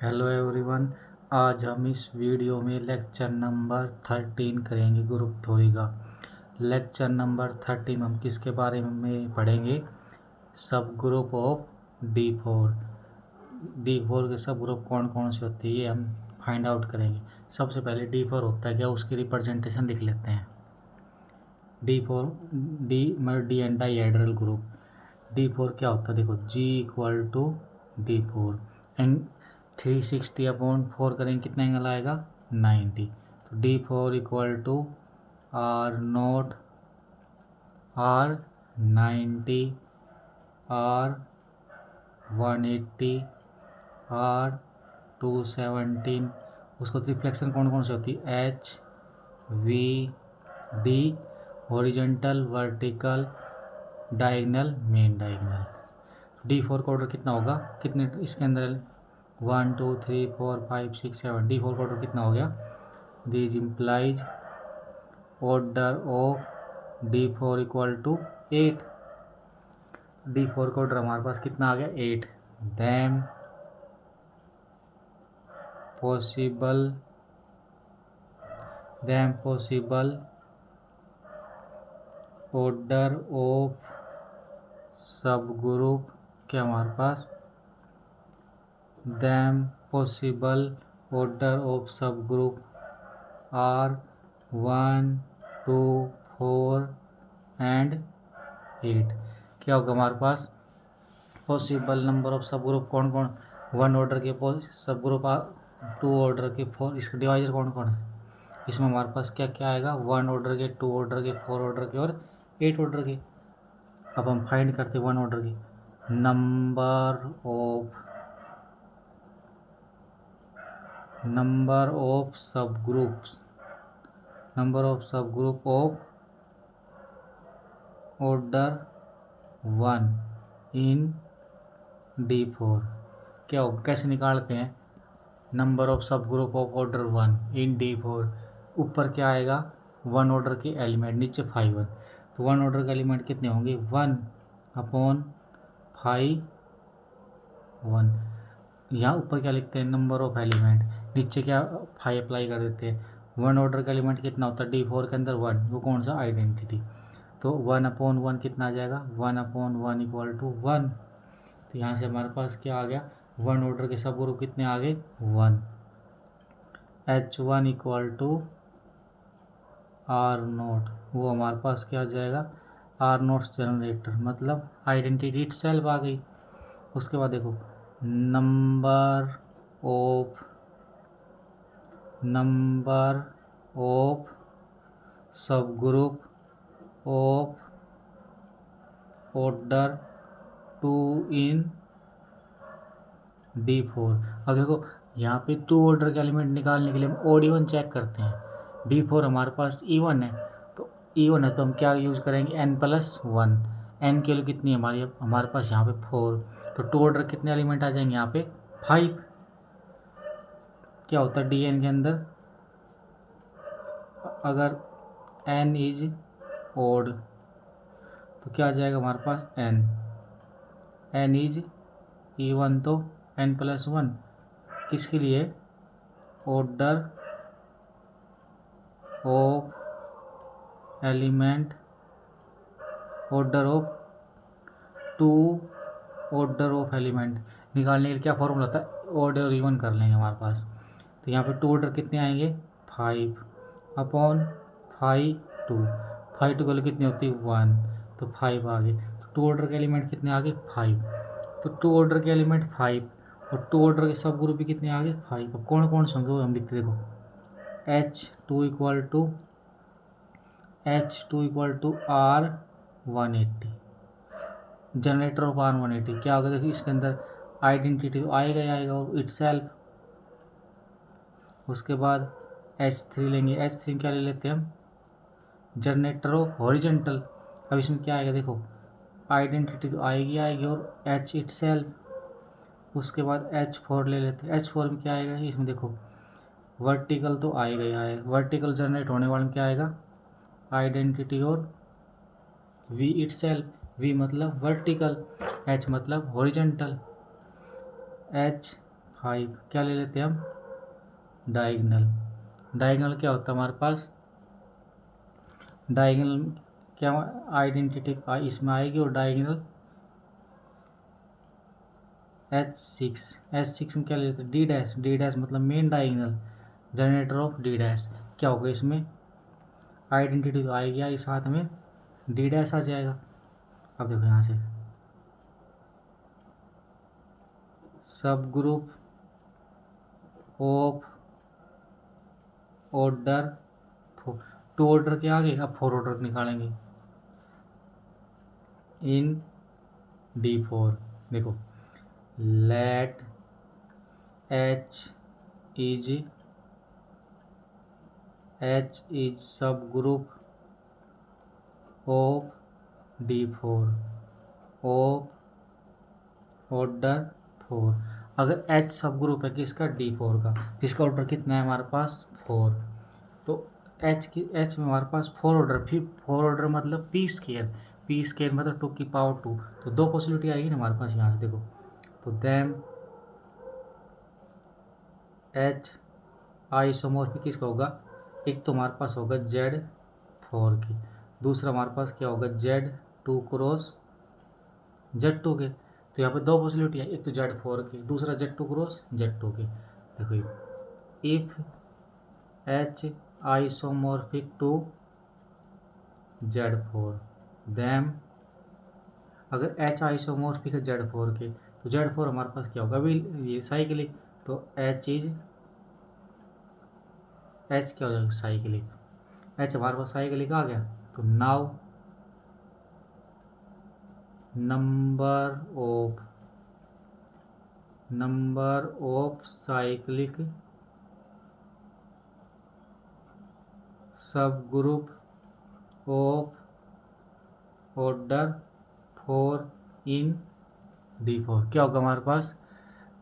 Hello everyone. आज हम इस वीडियो में लेक्चर नंबर 13 करेंगे ग्रुप थ्योरी का। लेक्चर नंबर 13 हम किसके बारे में पढ़ेंगे? सब ग्रुप ऑफ डी4 के सब ग्रुप कौन कौन से होते हैं ये हम फाइंड आउट करेंगे। सबसे पहले डी4 होता है क्या, उसकी रिप्रेजेंटेशन लिख लेते हैं। डी4 मतलब डी एन डाईहेड्रल ग्रुप। डी4 क्या होता है देखो, G=D4 एंड 360/4 करेंगे कितना एंगल आएगा 90। तो D4 R0 R90 R180 R217। उसको रिफ्लेक्शन कौन कौन सी होती है? H V D, horizontal, vertical, diagonal, main diagonal. D4 का ऑर्डर कितना होगा, कितने इसके अंदर 1 2 3 4 5 6 7। D4 का ऑर्डर कितना हो गया? This implies order of D4 = 8। D4 का ऑर्डर हमारे पास कितना आ गया 8। Then possible order of sub group क्या हमारे पास, then possible order of sub group are 1 2 4 and 8। क्या होगा हमारे पास? Possible number of sub group कौन कौन, 1 ऑर्डर के सब ग्रुप, 2 ऑर्डर के 4। इसके डिवाइजर कौन कौन है? इसमें हमारे पास क्या क्या आएगा, 1 ऑर्डर के, 2 ऑर्डर के, 4 ऑर्डर के और 8 ऑर्डर के। अब हम फाइंड करते 1 ऑर्डर की। Number of sub group of order 1 in D4। क्या हो, कैसे निकालते हैं? Number of sub group of order 1 in D4। ऊपर क्या आएगा 1 ऑर्डर के एलिमेंट, नीचे 5 1। तो 1 ऑर्डर के एलिमेंट कितने होंगे 1/5 1। यहाँ ऊपर क्या लिखते हैं नंबर ऑफ एलिमेंट, नीचे क्या 5 अप्लाई कर देते हैं। 1 ऑर्डर का एलिमेंट कितना होता है D4 के अंदर 1, वो कौन सा आइडेंटिटी। तो 1/1 कितना आ जाएगा 1/1 = 1। तो यहाँ से हमारे पास क्या आ गया, 1 ऑर्डर के सब ग्रुप कितने आ गए 1। H1 = R0, वो हमारे पास क्या आ जाएगा R0 जनरेटर, मतलब आइडेंटिटी इटसेल्फ आ गई। उसके बाद देखो number of sub group of order 2 in D4। अब देखो यहाँ पे 2 ऑर्डर के एलिमेंट निकालने के लिए हम ओड इवन चेक करते हैं। D4 हमारे पास इवन है, तो इवन है तो हम क्या यूज़ करेंगे n+1। n के लिए कितनी है हमारे पास यहाँ पे 4। तो 2 ऑर्डर कितने एलिमेंट आ जाएंगे यहाँ पे 5। क्या होता है Dn के अंदर, अगर n इज ओड तो क्या आ जाएगा हमारे पास n इज इवन, तो n+1 किसके लिए, order of element, order of 2 order of element निकालने के लिए क्या फॉर्मूला होता है, ऑड और इवन कर लेंगे हमारे पास। तो यहाँ पे 2 ऑर्डर कितने आएंगे 5/5 2। 5 2 कितनी होती है 1, तो 5 आ गए। तो 2 ऑर्डर के एलिमेंट कितने आ गए 5। तो 2 ऑर्डर के एलिमेंट 5 और 2 ऑर्डर के सब ग्रुप भी कितने आ गए 5। अब कौन कौन से होंगे वो हम लिखते देखो, H2 = R180, generator off R180। क्या होगा देखिए इसके अंदर आइडेंटिटी तो आएगा ही आएगा और इटसेल्फ। उसके बाद H3 लेंगे, H3 क्या ले लेते हैं हम, जनरेटर ऑफ हॉरिजेंटल। अब इसमें क्या आएगा देखो, आइडेंटिटी तो आएगी और H इटसेल्फ। उसके बाद H4 ले लेते हैं, H4 में क्या आएगा इसमें देखो, वर्टिकल तो आएगा ही आएगा। वर्टिकल जनरेट होने वाले में क्या आएगा, आइडेंटिटी और V इटसेल्फ। V मतलब वर्टिकल, H मतलब हॉरिजेंटल। H 5। क्या ले लेते हैं हम? डायगनल। डायगनल क्या होता है हमारे पास? डायगनल क्या आइडेंटिटी इसमें आएगी, और डायगनल H6 में क्या ले लेते हैं? D dash. डी डैश मतलब main diagonal, generator off D dash. क्या होगा इसमें? आइडेंटिटी तो आएगी, आई साथ में डी डैश आ जाएगा। अब देखो यहाँ से sub group of order, two order के आगे अब 4 ऑर्डर निकालेंगे इन D4। देखो let H is sub group of D4 of order 4। अगर H सब ग्रुप है किसका? D4 का, जिसका ऑर्डर कितना है हमारे पास? 4। तो H में हमारे पास 4 ऑर्डर, फिर 4 ऑर्डर मतलब P स्केयर मतलब 2 की पावर 2। तो 2 पॉसिबिलिटी आएगी ना हमारे पास यहाँ से। देखो तो देम H आइसोमॉर्फिक किसका होगा? एक तो हमारे पास होगा Z4 की, दूसरा हमारे पास क्या होगा? Z2 क्रॉस Z2 के। तो यहाँ पे 2 पॉसिबिलिटी है, एक तो Z4 की, दूसरा Z2 क्रॉस Z2 के। देखो if H isomorphic to Z4 then, अगर H आइसोमॉर्फिक है Z4 के, तो Z4 हमारे पास क्या होगा? अभी ये साइक्लिक, तो H क्या हो जाएगा? साइक्लिक। H हमारे पास साइक्लिक आ गया। तो now number of cyclic sub group of order 4 in D4। क्या होगा हमारे पास?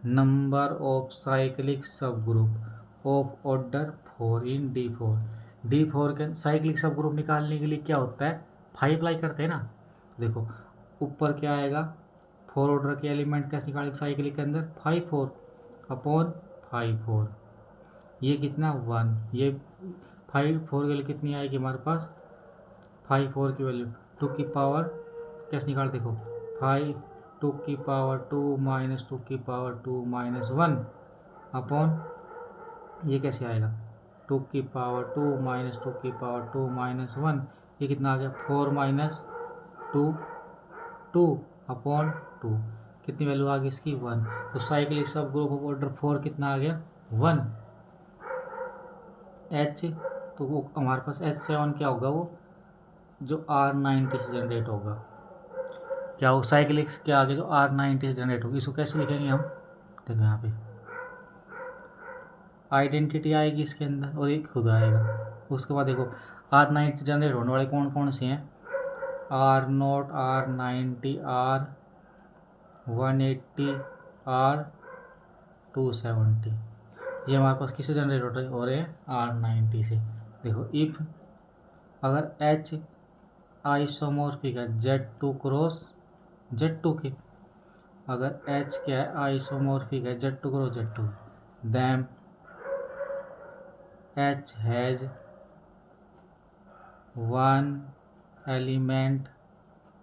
Number of cyclic sub group of order 4 in D4। D4 के साइक्लिक सब ग्रुप निकालने के लिए क्या होता है? 5 अप्लाई करते हैं ना। देखो ऊपर क्या आएगा? 4 ऑर्डर के एलिमेंट कैसे निकालेंगे साइक्लिक के अंदर? 5 4 अपॉन 5 4। ये कितना? 1। ये 5 4 के लिए कितनी आएगी हमारे पास? 5 4 की वैल्यू 2 की पावर कैसे निकाल? देखो 5 2 की पावर 2 माइनस 2 की पावर 2 माइनस 1 अपॉन ये कैसे आएगा? 2 की पावर 2 माइनस 2 की पावर 2 माइनस 1। ये कितना आ गया? 4 माइनस 2 2 अपॉन 2। कितनी वैल्यू आ गई इसकी? 1। तो cyclic sub group of order 4 कितना आ गया? 1। H तो वो हमारे पास H7 क्या होगा? वो जो R90 से जनरेट होगा। क्या वो साइक्लिक के आगे जो R90 से जनरेट होगी, इसको कैसे लिखेंगे हम? देखो यहाँ पे आइडेंटिटी आएगी इसके अंदर और एक खुद आएगा। उसके बाद देखो R90 जनरेट होने वाले कौन कौन से हैं? R0 R90 R180 R270। ये हमारे पास किससे जनरेट हो रहे हैं? R90 से। देखो इफ अगर H आइसोमॉर्फिक है Z2 क्रॉस Z2 के, अगर H क्या है? आइसोमॉर्फिक है Z2 cross Z2, then H has 1 element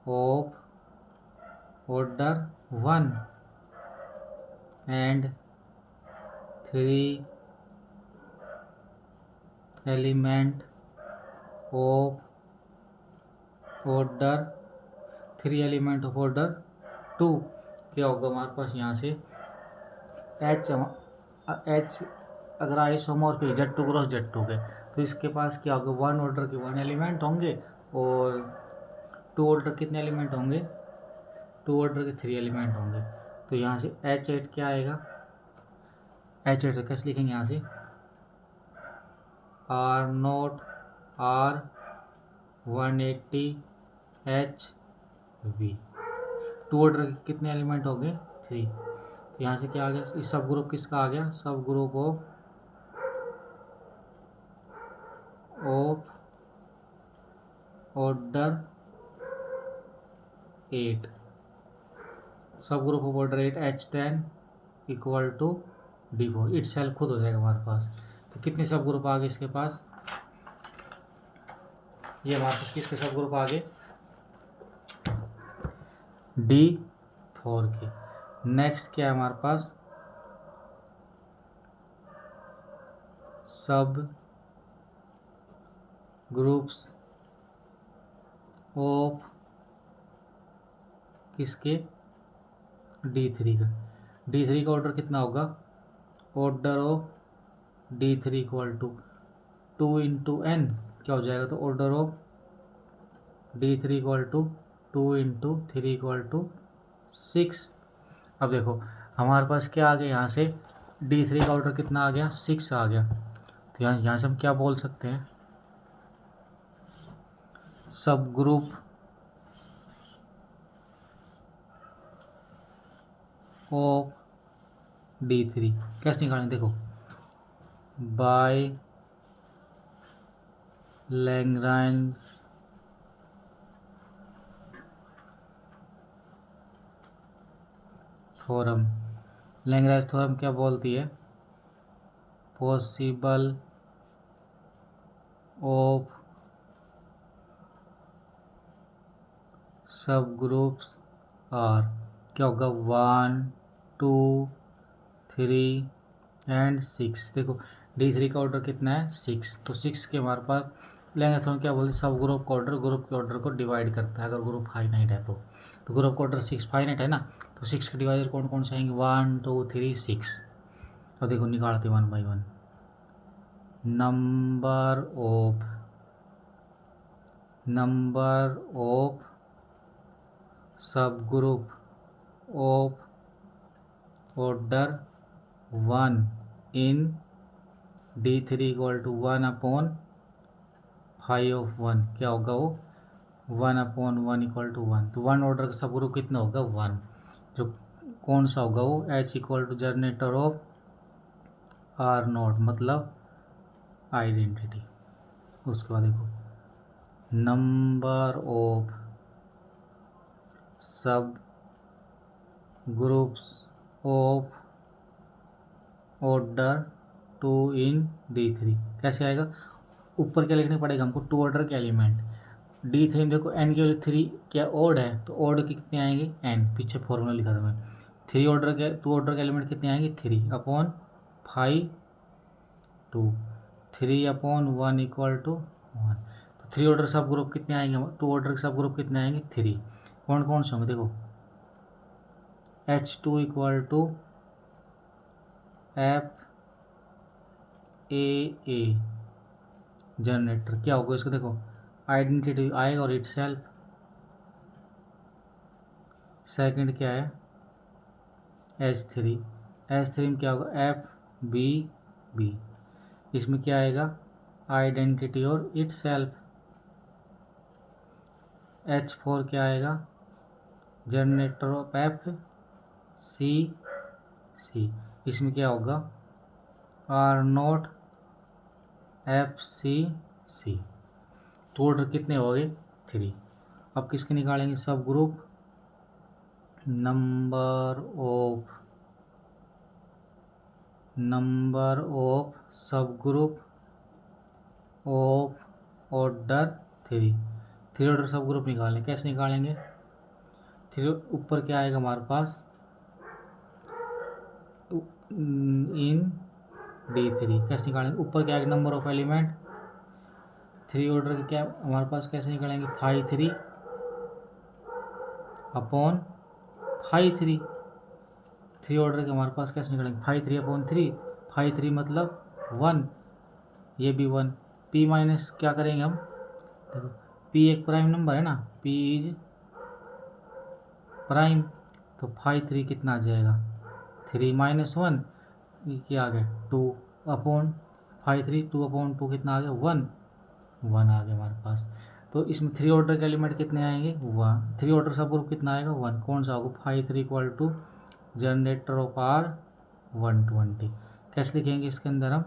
of order 1 and 3 element of order 3 element of order 2। क्या होगा हमारे पास यहाँ से? H अगर आइसोमॉर्फिक Z2 क्रॉस Z2 के, तो इसके पास क्या होगा? 1 ऑर्डर के 1 एलिमेंट होंगे और 2 ऑर्डर कितने एलिमेंट होंगे? 2 ऑर्डर के 3 एलिमेंट होंगे। तो यहाँ से H8 क्या आएगा? H8 से कैसे लिखेंगे? यहाँ से R0 R180 HV। 2 ऑर्डर के कितने एलिमेंट हो गए? 3। तो यहाँ से क्या आ गया? इस सब ग्रुप किसका आ गया? सब group of order 8। Sub group of order 8 H10 equal to D4 itself खुद हो जाएगा हमारे पास। तो कितने सब ग्रुप आ गए इसके पास, ये हमारे पास किसके सब ग्रुप आ गए, D4 के। नेक्स्ट क्या है हमारे पास, सब ग्रुप्स ऑफ किसके, D3 का। D3 का ऑर्डर कितना होगा, order of D3 equal to 2 into n, क्या हो जाएगा, तो order of D3 equal to 2 into 3 equal to 6। अब देखो हमारे पास क्या आ गया, यहाँ से D3 का ऑर्डर कितना आ गया, 6 आ गया। तो यहाँ से हम क्या बोल सकते हैं, सब ग्रुप ऑफ D3 कैसे निकालेंगे, देखो by Lagrange theorem. Lagrange theorem क्या बोलती है, possible of sub groups are, क्या होगा, 1 2 3 एंड 6। देखो D3 का ऑर्डर कितना है, 6, तो 6 के हमारे पास लैग्रांज थ्योरम क्या बोलते हैं, सब ग्रुप का ऑर्डर ग्रुप के ऑर्डर को डिवाइड करता है अगर ग्रुप फाइनाइट है तो ग्रुप का ऑर्डर 6 फाइनाइट है ना, तो 6 के डिवाइडर कौन कौन से आएंगे, 1 2 3 6। अब देखो निकालते 1 by 1, number of sub group of order 1 in D3 equal to 1/5 of 1, क्या होगा वो 1/1 इक्वल टू 1। तो 1 ऑर्डर का सब ग्रुप कितना होगा, 1, जो कौन सा होगा वो H equal to generator of R0 मतलब आइडेंटिटी। उसके बाद देखो number of sub groups of order 2 in D3 कैसे आएगा, ऊपर क्या लिखना पड़ेगा हमको, 2 ऑर्डर के एलिमेंट D3 में देखो n की वैल्यू 3 क्या ओड है, तो ओड के कितने आएंगे n, पीछे फॉर्मूला लिखा था मैं, 2 ऑर्डर के एलिमेंट कितने आएंगे 3/5 2 3/1 इक्वल टू 1। तो 3 ऑर्डर सब ग्रुप कितने आएंगे, 2 ऑर्डर के सब ग्रुप कितने आएंगे 3, कौन कौन से होंगे, देखो H2 equal to FAA generator, क्या होगा इसको, देखो आइडेंटिटी आएगा और इट सेल्फ। सेकेंड क्या है H3 में क्या होगा FBB, इसमें क्या आएगा आइडेंटिटी और इट सेल्फ। H4 क्या आएगा जनरेटर ऑफ FCC, इसमें क्या होगा R0 FCC। तो ऑर्डर कितने हो गए 3। अब किसके निकालेंगे, सब group number of sub group of order 3 order सब ग्रुप निकालें, कैसे निकालेंगे, 3 ऊपर क्या आएगा हमारे पास इन D3 कैसे निकालेंगे, ऊपर क्या आएगा नंबर ऑफ एलिमेंट, 3 ऑर्डर के क्या हमारे पास कैसे निकालेंगे 5/3 अपॉन 5/3, 3 ऑर्डर के हमारे पास कैसे निकालेंगे 5/3 अपॉन 3, 5/3 मतलब 1, ये भी 1, P माइनस क्या करेंगे हम, देखो P एक प्राइम नंबर है ना, P इज प्राइम, तो 5/3 कितना आ जाएगा 3 माइनस 1, ये क्या आ गया 2 अपॉन 5/3, 2/2 कितना आ गया 1 आ गया हमारे पास। तो इसमें 3 ऑर्डर के एलिमेंट कितने आएंगे 1, 3 ऑर्डर सब ग्रुप कितना आएगा 1, कौन सा होगा 5/3 equal to generator of R120। कैसे लिखेंगे इसके अंदर हम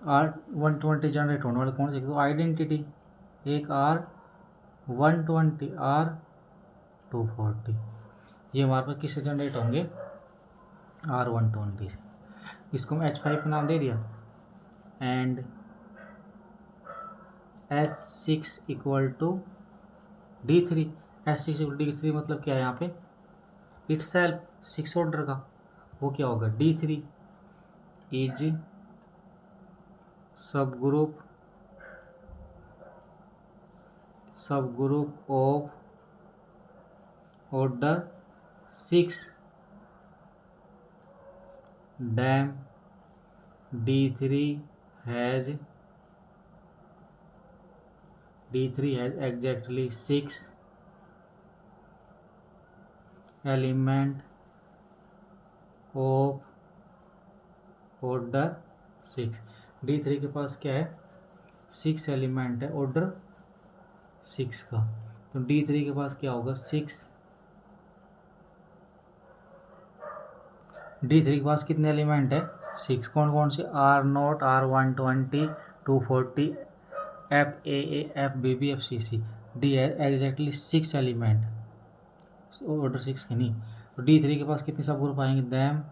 R120 जनरेट होने वाले कौन से, तो आइडेंटिटी एक R120 R240, ये हमारे पास किससे जनरेट होंगे R120 से। इसको हम H5 का नाम दे दिया and H6 equal to D3। H6 equal D3 मतलब क्या है यहाँ पे इटसेल्फ 6 ऑर्डर का, वो क्या होगा D3 is sub group of order 6 dam D3 has exactly 6 element of order 6। D3 के पास क्या है 6 एलिमेंट है ऑर्डर 6 का, तो D3 के पास क्या होगा 6। D3 के पास कितने एलिमेंट है 6, कौन कौन से R0 R120 240 FAA FBB FCC D है एग्जैक्टली 6 एलिमेंट ऑर्डर 6 के नहीं। तो D3 के पास कितने सब ग्रुप आएंगे them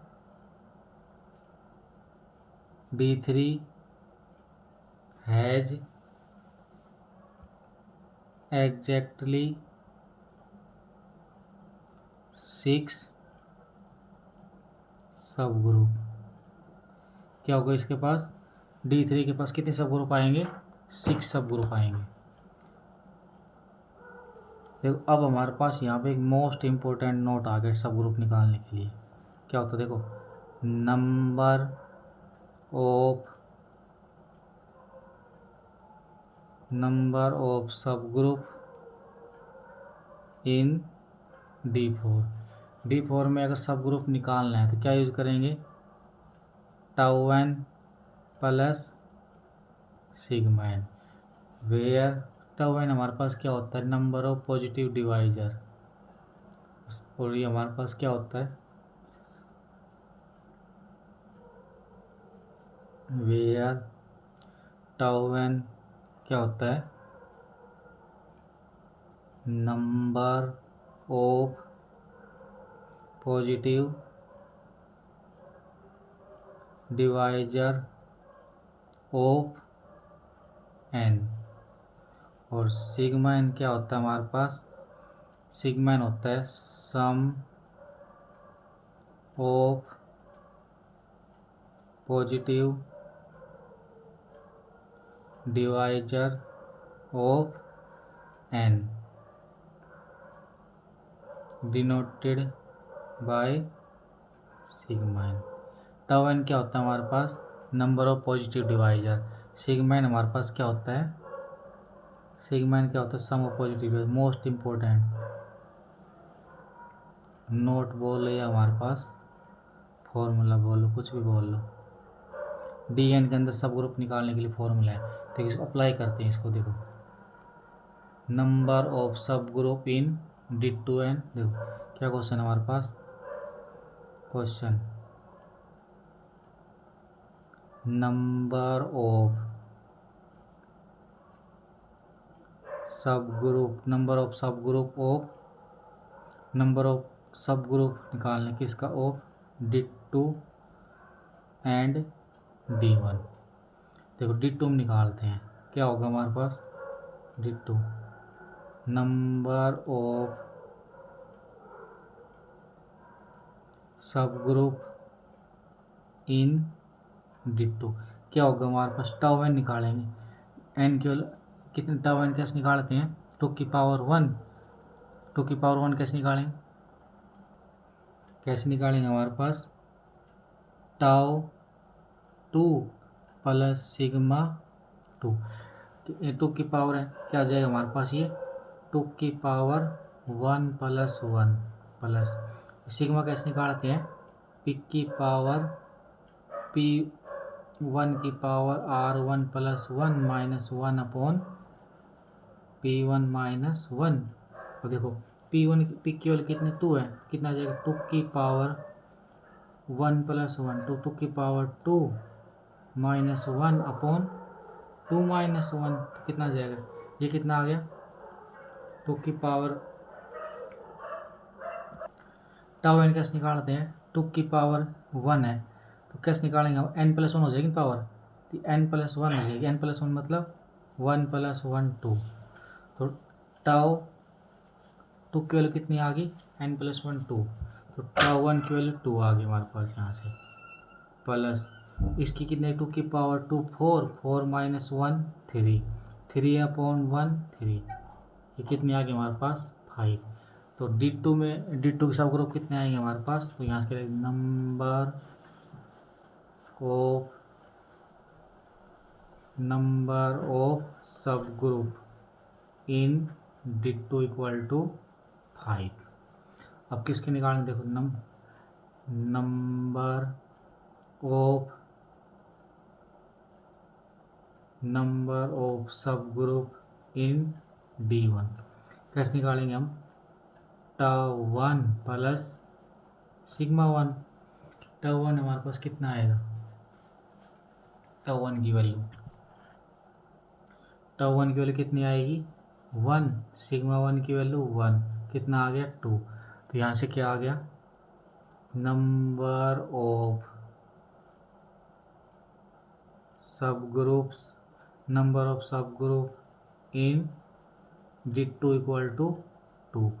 D3 has exactly 6 sub group. क्या होगा इसके पास D3 के पास कितने सब ग्रुप आएंगे 6 सब ग्रुप आएंगे। देखो अब हमारे पास यहाँ पे एक मोस्ट इम्पोर्टेंट नोट आ गया सब ग्रुप निकालने के लिए। क्या होता है देखो number of sub group in D4 में अगर सब ग्रुप निकालना है तो क्या यूज करेंगे tau n plus sigma n, where tau n हमारे पास क्या होता है नंबर ऑफ पॉजिटिव डिवाइजर, और ये हमारे पास क्या होता है वेयर टाउ एन क्या होता है number of positive divisor of N, और सिग्मा एन क्या होता है हमारे पास सिग्मा एन होता है sum of positive divisor of N denoted by sigma N. Tau N क्या होता है हमारे पास number of positive divisor, sigma N हमारे पास क्या होता है सिग्मा एन क्या होता है sum of positive divisor. Most important note बोलो या हमारे पास फॉर्मूला बोलो कुछ भी बोल लो, डी एन के अंदर सब ग्रुप निकालने के लिए फॉर्मूला है, तो इसको अप्लाई करते हैं। इसको देखो number of sub group in D2n, देखो क्या क्वेश्चन है हमारे पास question number of sub group निकालने किसका ऑफ D2 एंड D1। देखो D2 में निकालते हैं क्या होगा हमारे पास D2 number of sub group in D2 क्या होगा हमारे पास टाउ एन निकालेंगे एन केवल कितने टाउ एन कैसे निकालते हैं 2 की पावर 1 कैसे निकालेंगे हमारे पास टाउ 2 प्लस सिग्मा 2 2 की पावर है क्या आ जाएगा हमारे पास ये 2 की पावर 1 प्लस 1 प्लस सिग्मा कैसे निकालते हैं पी की पावर P1 की power R1 plus 1 minus 1 upon P1 minus 1। और देखो पी केवल कितने 2 है कितना आ जाएगा 2 की पावर 1 प्लस 1 2 की पावर 2 माइनस 1 अपॉन 2 माइनस 1 कितना आ जाएगा ये कितना आ गया 2 की पावर टाउ एन कैसे निकालते हैं 2 की पावर 1 है तो कैसे निकालेंगे हम, n+1 हो जाएगी पावर, तो n+1 हो जाएगी, n+1 मतलब 1 + 1 2, तो टाउ टू की वैल्यू कितनी आ गई, n+1 2, तो टाउ 1 की वैल्यू 2 आ गई हमारे पास यहाँ से, प्लस इसकी कितने 2 की पावर 2 4, 4 - 1 3, 3/1 3, ये कितनी आ गई हमारे पास 5। तो D2 के सब ग्रुप कितने आएंगे हमारे पास, तो यहाँ से number of sub group in D2 = 5। अब किसके निकालेंगे, देखो number of sub group in D1 कैसे निकालेंगे हम, टाउ 1 + सिग्मा 1, टाउ 1 हमारे पास कितना आएगा, टाउ 1 की वैल्यू कितनी आएगी 1, सिग्मा 1 की वैल्यू 1, कितना आ गया 2, तो यहाँ से क्या आ गया, number of sub group in D2 = 2, तो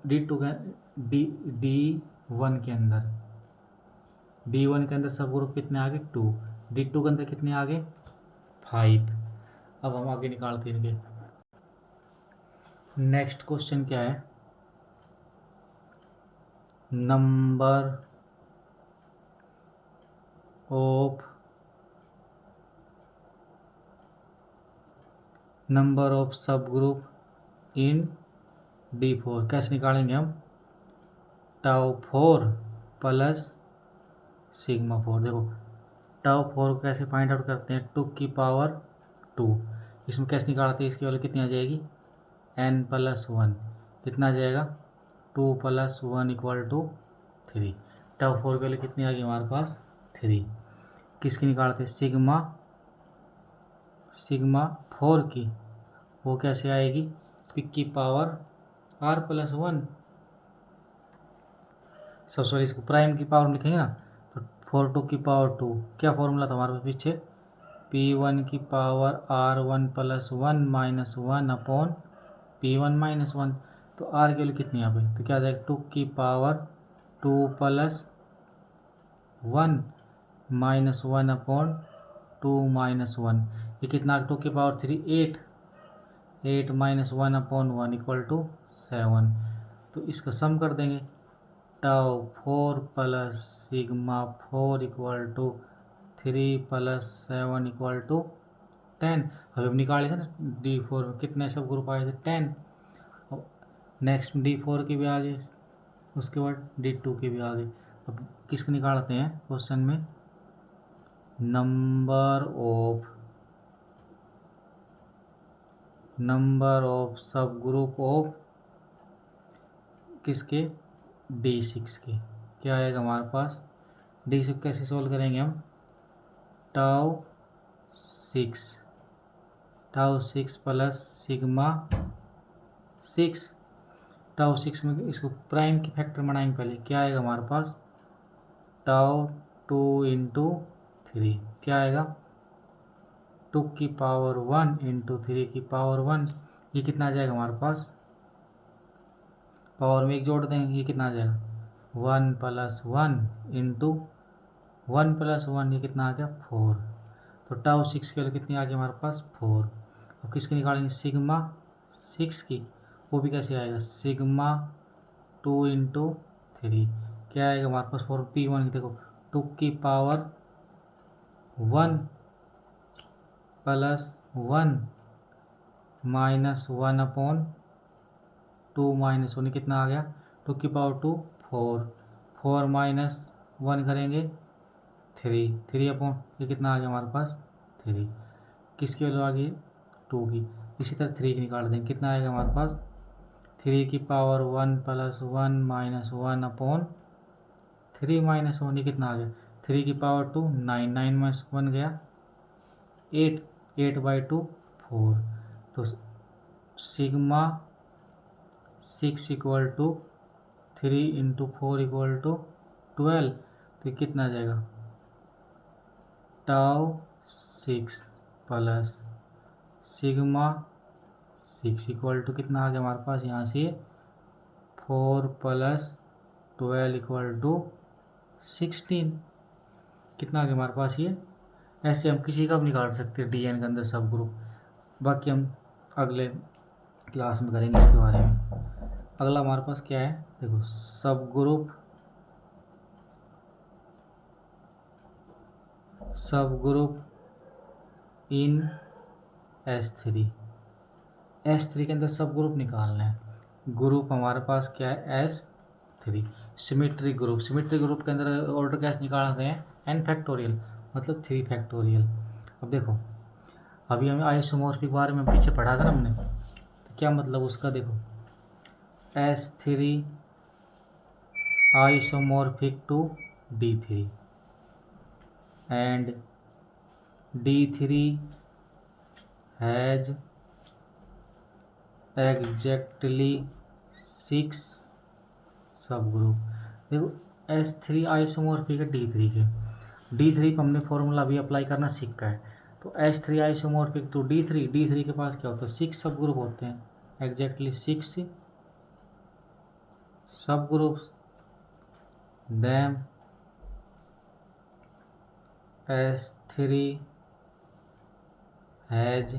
D2 का D1 के अंदर सब ग्रुप कितने आ गए 2, D2 के अंदर कितने आ गए 5। अब हम आगे निकालते हैं इनके, नेक्स्ट क्वेश्चन क्या है, number of sub group in D4 कैसे निकालेंगे हम, टाउ 4 + सिग्मा 4, देखो टाउ 4 को कैसे फाइंड आउट करते हैं, 2 की पावर 2, इसमें कैसे निकालते हैं, इसकी वैल्यू कितनी आ जाएगी n+1, कितना आ जाएगा 2 + 1 = 3, टाउ 4 की वैल्यू कितनी आ गई हमारे पास 3, किसकी निकालते हैं, सिग्मा 4 की, वो कैसे आएगी, p की पावर r+1, सबसे पहले इसको प्राइम की पावर लिखेंगे ना, तो 4 2 की पावर 2, क्या फॉर्मूला था हमारे पास पीछे, p1 की पावर r1 + 1 - 1/p1 - 1, तो r की वैल्यू कितनी यहाँ पे, तो क्या आ जाएगा 2 की पावर 2 + 1 - 1/2 - 1, ये कितना 2 की पावर 3 8, 8 - 1/1 = 7, तो इसका सम कर देंगे, टाउ 4 + सिग्मा 4 = 3 + 7 = 10। अभी हम निकाले थे ना D4 में कितने सब ग्रुप आए थे 10, नेक्स्ट D4 के भी आ गए, उसके बाद D2 के भी आ गए। अब किसको निकालते हैं क्वेश्चन में, number of sub group of किसके D6 के, क्या आएगा हमारे पास, D6 कैसे सोल्व करेंगे हम, टाउ 6 + सिग्मा 6, टाउ 6 में इसको प्राइम की फैक्टर बनाएंगे पहले, क्या आएगा हमारे पास, टाउ 2 × 3, क्या आएगा 2 की पावर 1 × 3 की पावर 1, ये कितना आ जाएगा हमारे पास, पावर में एक जोड़ देंगे, ये कितना आ जाएगा 1 + 1 × 1 + 1, ये कितना आ गया 4, तो टाउ 6 की वैल्यू कितनी आ गई हमारे पास 4। अब किसकी निकालेंगे, सिग्मा 6 की, वो भी कैसे आएगा, सिग्मा 2 × 3, क्या आएगा हमारे पास 4, p1 की देखो 2 की पावर 1 + 1 - 1/2 - 1, कितना आ गया 2 की पावर 2 4, 4 - 1 करेंगे 3, 3/, ये कितना आ गया हमारे पास 3, किसकी वैल्यू आ गई 2 की, इसी तरह 3 की निकाल देंगे, कितना आएगा हमारे पास 3 की पावर 1 + 1 - 1/3 - 1, ये कितना आ गया 3 की पावर 2 9, 9 में 1 गया 8, 8/2 4, तो सिग्मा 6 = 3 × 4 = 12, तो कितना आ जाएगा tau 6 plus sigma 6 equal to कितना आ गया हमारे पास यहाँ से 4 प्लस 12 इक्वल टू 16। कितना आ गया हमारे पास ये। ऐसे हम किसी का भी निकाल सकते हैं डीएन के अंदर सब ग्रुप। बाकी हम अगले क्लास में करेंगे इसके बारे में। अगला हमारे पास क्या है देखो, सब ग्रुप इन S3। S3 के अंदर सब ग्रुप निकालना है। ग्रुप हमारे पास क्या है S3। सिमेट्रिक ग्रुप के अंदर ऑर्डर कैसे निकालते हैं n फैक्टोरियल मतलब 3 फैक्टोरियल। अब देखो अभी हमें आइसोमॉर्फिक के बारे में पीछे पढ़ा था ना हमने, तो क्या मतलब उसका देखो S3 isomorphic to D3 and D3 has exactly 6 sub group. देखो S3 आइसोमॉर्फिक है D3 के। D3 पर हमने फॉर्मूला भी अप्लाई करना सीखा है। तो S3 आइसोमॉर्फिक टू D3 के पास क्या होता है 6 सब ग्रुप होते हैं, एग्जैक्टली 6 सब groups. Then S3 has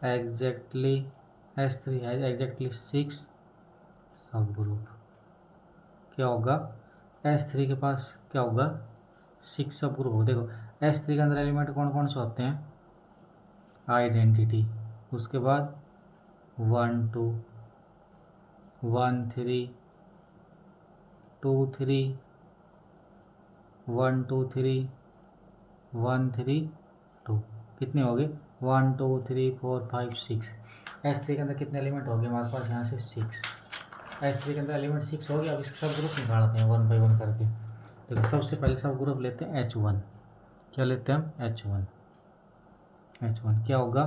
exactly 6 sub group. क्या होगा S3 के पास क्या होगा 6 सब ग्रुप हो। देखो S3 के अंदर एलिमेंट कौन कौन से होते हैं, आइडेंटिटी, उसके बाद 1 2 1 3 2 3 1 2 3 1 3 2। कितने हो गए 1 2 3 4 5 6। S3 के अंदर कितने एलिमेंट हो गए हमारे पास यहाँ से 6। S3 के अंदर एलिमेंट 6 हो गया। अब इसके सब ग्रुप निकालते हैं 1 बाई 1 करके। देखो सबसे पहले सब ग्रुप लेते हैं H1। क्या लेते हैं हम H1 क्या होगा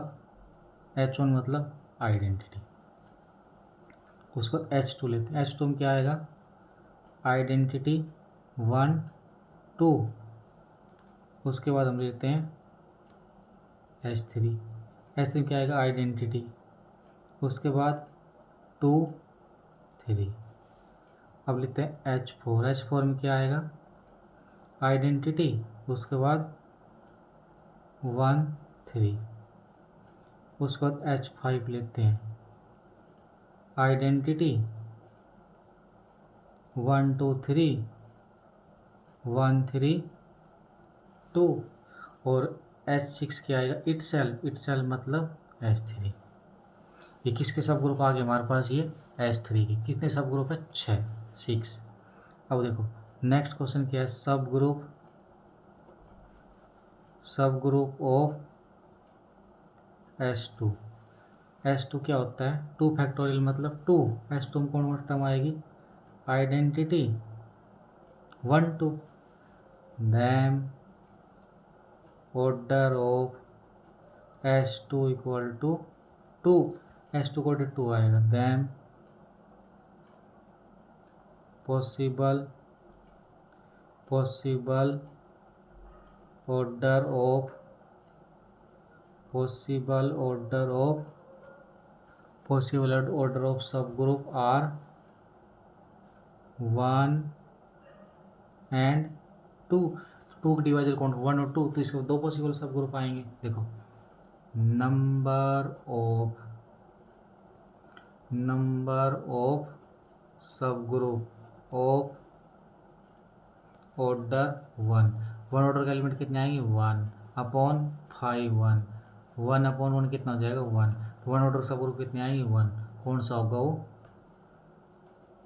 H1 मतलब आइडेंटिटी। उसको H2 लेते हैं। H2 में क्या आएगा आइडेंटिटी 1 2। उसके बाद हम लेते हैं H3 क्या आएगा आइडेंटिटी, उसके बाद 2 3। अब लेते हैं H4 में क्या आएगा आइडेंटिटी, उसके बाद 1 3। उसके बाद H5 लेते हैं आइडेंटिटी 1 2 3 1 3 2। और H6 क्या आएगा इटसेल्फ मतलब H3। ये किसके सब ग्रुप आ गए हमारे पास ये H3 के। कितने सब ग्रुप है 6। अब देखो नेक्स्ट क्वेश्चन क्या है सब ग्रुप ऑफ S2 क्या होता है 2 फैक्टोरियल मतलब 2। S2 में कौन कौन टर्म आएगी identity 1 2। Then order of S2 equal to 2। S2 equal to 2 आएगा। Then possible order of sub group are 1 and 2। 2 के डिवाइजर कौन 1 और 2, तो इसके 2 पॉसिबल सब ग्रुप आएंगे। देखो number of sub group of order 1 order का एलिमेंट कितने आएंगे 1 अपॉन 5 1 अपॉन 1 कितना हो जाएगा 1। तो 1 ऑर्डर सब ग्रुप कितने आएंगे 1। कौन सा होगा वो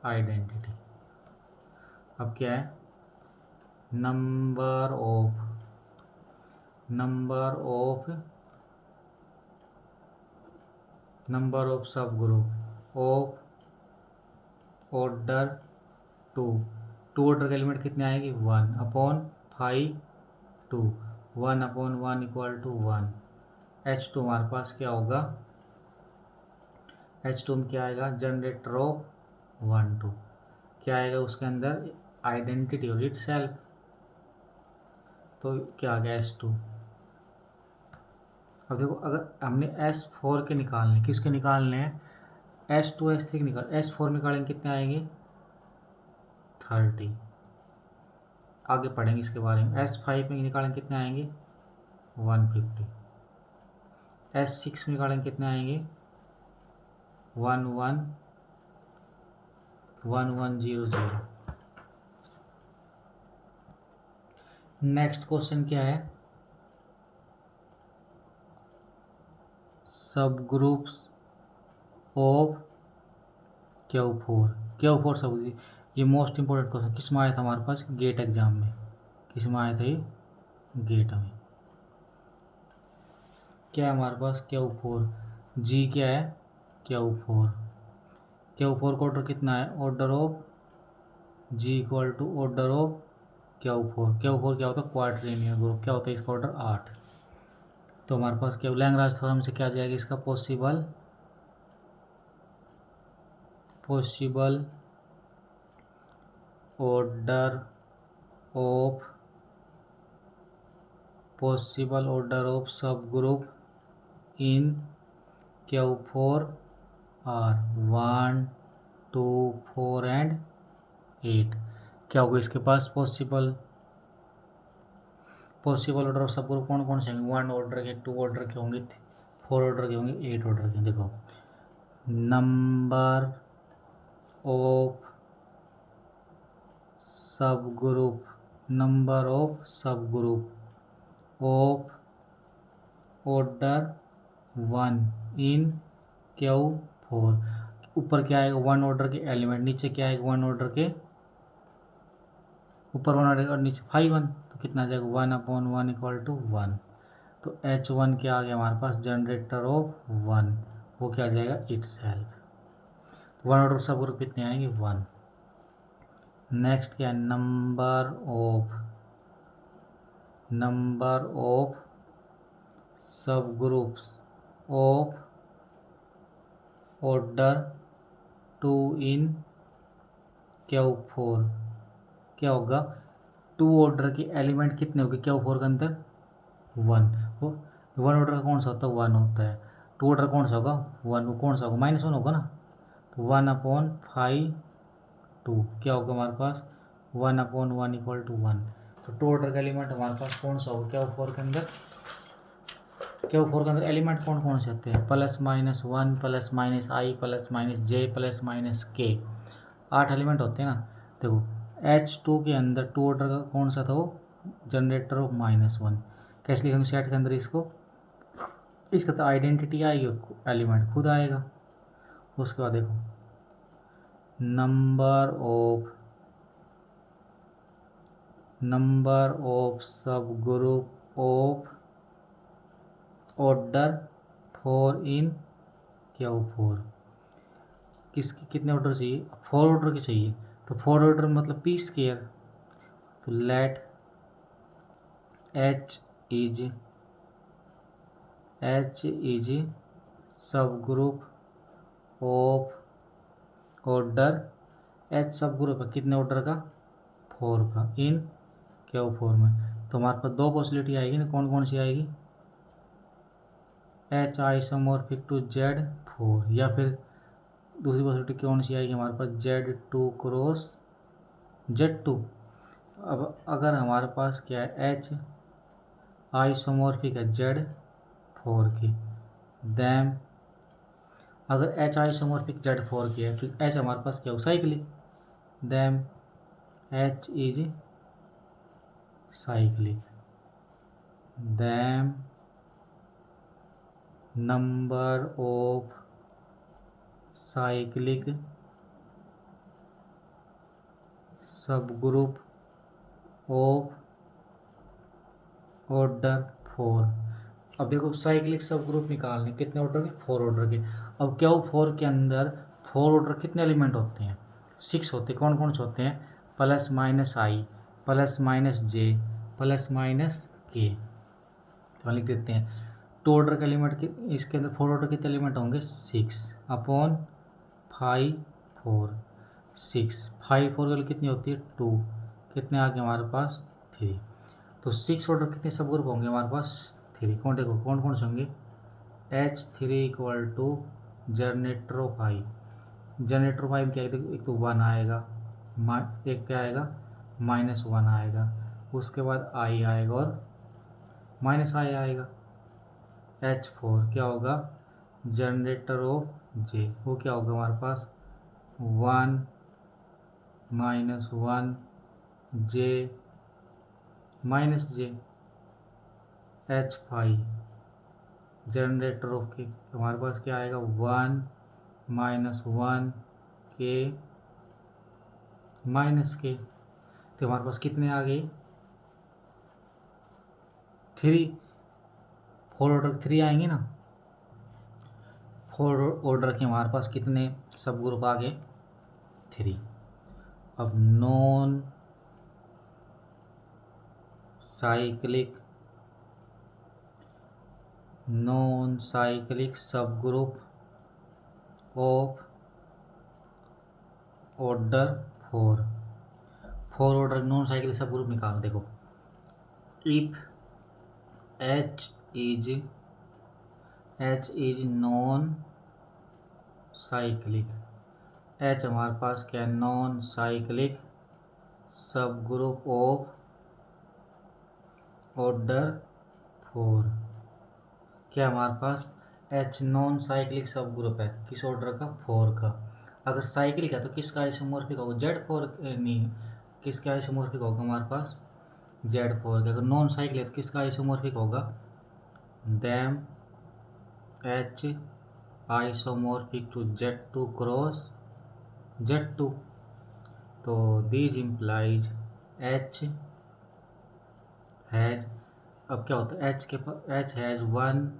आइडेंटिटी। अब क्या है number of sub group of order 2 order के एलिमेंट कितने आएंगे 1 upon 5 2 1 upon 1 equal to 1। H2 हमारे पास क्या होगा H2 में क्या आएगा जनरेटर ऑफ 1 2 क्या आएगा उसके अंदर आइडेंटिटी और इटसेल्फ तो क्या आ गया S2। अब देखो अगर हमने S4 के निकालने, किसके निकालने हैं, S2 S3 के निकाल, S4 निकालेंगे कितने आएंगे 30। आगे पढ़ेंगे इसके बारे में। S5 में निकालेंगे कितने आएंगे 150। S6 में निकालेंगे कितने आएंगे 1100। नेक्स्ट क्वेश्चन क्या है, सब ग्रुप्स ऑफ Q4 सब, ये मोस्ट इंपॉर्टेंट क्वेश्चन किस में आया था हमारे पास, गेट एग्जाम में। किस में आया था ये, गेट में। क्या है हमारे पास Q4, जी क्या है Q4 का ऑर्डर कितना है, order of G equal to order of Q4 क्या होता है क्वाड्रेनियल ग्रुप, क्या होता है इसका ऑर्डर 8। तो हमारे पास क्या लैंग्राज थ्योरम से क्या जाएगा इसका, possible order of sub group in Q4 are 1, 2, 4 and 8। क्या होगा इसके पास possible order of sub group कौन कौन से होंगे, 1 ऑर्डर के, 2 ऑर्डर के होंगे, 4 ऑर्डर के होंगे, 8 ऑर्डर के। देखो number of sub group of order 1 in Q4। ऊपर क्या आएगा 1 ऑर्डर के एलिमेंट, नीचे क्या आएगा 1 ऑर्डर के, ऊपर 1 ऑर्डर और नीचे 5 तो कितना आ जाएगा 1/1 इक्वल टू 1। तो H1 क्या आ गया हमारे पास, जनरेटर ऑफ 1, वो क्या आ जाएगा इटसेल्फ। 1 ऑर्डर सब ग्रुप कितने आएंगे 1। नेक्स्ट क्या है, number of sub groups of order 2 in Q4। क्या होगा 2 ऑर्डर के एलिमेंट कितने होंगे Q4 के अंदर 1। वो 1 ऑर्डर का कौन सा होता है 1 होता है, 2 ऑर्डर कौन सा होगा 1, वो कौन सा होगा -1 होगा ना। तो 1/5 2 क्या होगा हमारे पास 1/1 इक्वल टू 1। तो 2 ऑर्डर का एलिमेंट हमारे पास कौन सा होगा Q4 के अंदर, Q4 के अंदर एलिमेंट कौन कौन से होते हैं, +-1 +-i +-j +-k, 8 एलिमेंट होते हैं ना। देखो H2 के अंदर 2 ऑर्डर का कौन सा था वो, जनरेटर ऑफ -1। कैसे लिखेंगे सेट के अंदर इसको, इसका तो आइडेंटिटी आएगी, एलिमेंट खुद आएगा। उसके बाद देखो number of sub group of order 4 in Q4। कितने ऑर्डर चाहिए, 4 ऑर्डर के चाहिए। तो 4 ऑर्डर मतलब पी स्क्वायर। तो late H is sub group of order, H सब ग्रुप है कितने ऑर्डर का 4 का, इन Q4 में। तो हमारे पास 2 पॉसिबिलिटी आएगी ना, कौन कौन सी आएगी, H आइसोमॉर्फिक टू Z4, या फिर दूसरी पॉसिबिलिटी कौन सी आएगी हमारे पास Z2 क्रॉस Z2। अब अगर हमारे पास क्या है H आइसोमॉर्फिक है Z4 की, देन अगर H आइसोमॉर्फिक Z4 की है तो H हमारे पास क्या हो cyclic, then H is cyclic, then number of cyclic sub group of order 4। अब देखो साइक्लिक सब ग्रुप निकालने कितने ऑर्डर के 4 ऑर्डर के। अब क्या हो 4 के अंदर 4 ऑर्डर कितने एलिमेंट होते हैं 6 होते हैं। कौन कौन से होते हैं, +-i +-j +-k। तो लिख देते हैं 2 ऑर्डर के एलिमेंट के, इसके अंदर 4 ऑर्डर कितने एलिमेंट होंगे 6/5 4 6 5 4 वैल्यू कितनी होती है 2, कितने आ गए हमारे पास 3। तो 6 ऑर्डर कितने सब ग्रुप होंगे हमारे पास? 3। कौन देखो कौन कौन से होंगे? H3 equal to जनरेट्रोफाइव। जनरेट्रोफाइव क्या है? एक तो 1 आएगा, एक क्या आएगा? -1 आएगा, उसके बाद I आएगा और -I आएगा। H4 क्या होगा? जनरेटर ऑफ J, वो क्या होगा हमारे पास? 1 -1 J -J। H5 generator off K, हमारे पास क्या आएगा? 1 -1 K -K। तो हमारे पास कितने आ गए? 3। 4 ऑर्डर 3 आएंगे ना। 4 ऑर्डर के हमारे पास कितने सब ग्रुप आ गए? 3। अब non cyclic sub group of order 4 order non cyclic sub group निकालो। देखो, if H is non cyclic, H हमारे पास क्या है? Non cyclic sub group of order 4। क्या हमारे पास? H non cyclic sub group है, किस ऑर्डर का? 4 का। अगर साइक्लिक है तो किसका आइसोमॉर्फिक होगा? Z4 नहीं, किसका आइसोमॉर्फिक होगा हमारे पास? Z4 का। अगर नॉन साइक्लिक है तो किसका आइसोमॉर्फिक होगा? Then H isomorphic to Z2 cross Z2। तो दीज इम्प्लाइज H हैज, अब क्या होता है? H has 1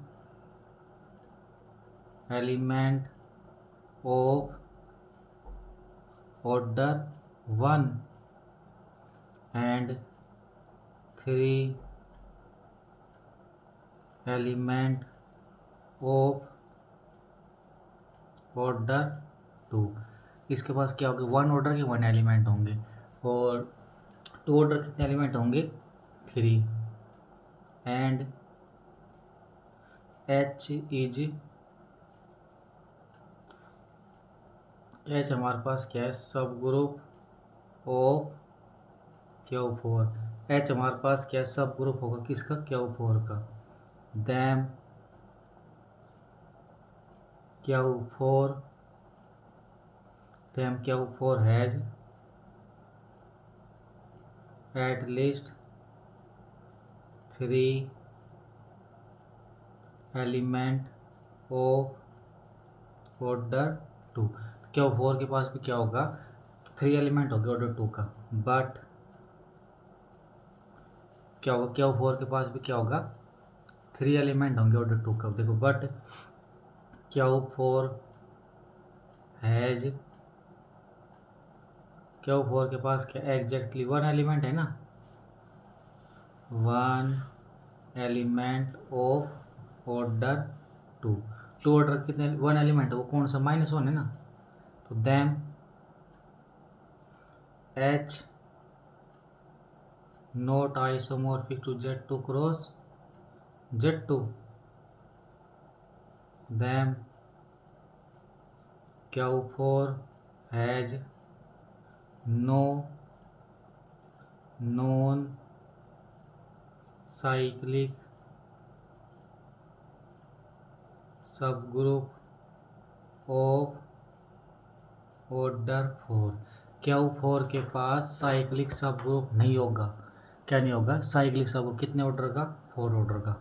element of order 1 and 3 element of order 2। इसके पास क्या होगा? 1 ऑर्डर के 1 एलिमेंट होंगे और 2 ऑर्डर कितने एलिमेंट होंगे? 3। एंड H हमारे पास क्या है? Sub group of Q4। H हमारे पास क्या है? सब ग्रुप होगा किसका? Q4 का। Them Q4 has at least 3 element of order 2। Q4 के पास भी क्या होगा? 3 एलिमेंट होंगे ऑर्डर 2 का। बट क्या होगा? Q4 के पास भी क्या होगा? 3 एलिमेंट होंगे ऑर्डर 2 का। देखो, बट Q4 के पास क्या? एग्जैक्टली 1 एलिमेंट है ना, 1 एलिमेंट ऑफ ऑर्डर 2। 2 ऑर्डर कितने 1 एलिमेंट है? वो कौन सा? -1 है ना। तो then H not isomorphic to Z2 cross Z2। Then Q4 has no non cyclic sub group of order 4। Q4 के पास साइक्लिक सब ग्रुप नहीं होगा। क्या नहीं होगा? साइक्लिक सब ग्रुप कितने ऑर्डर का? 4 ऑर्डर का।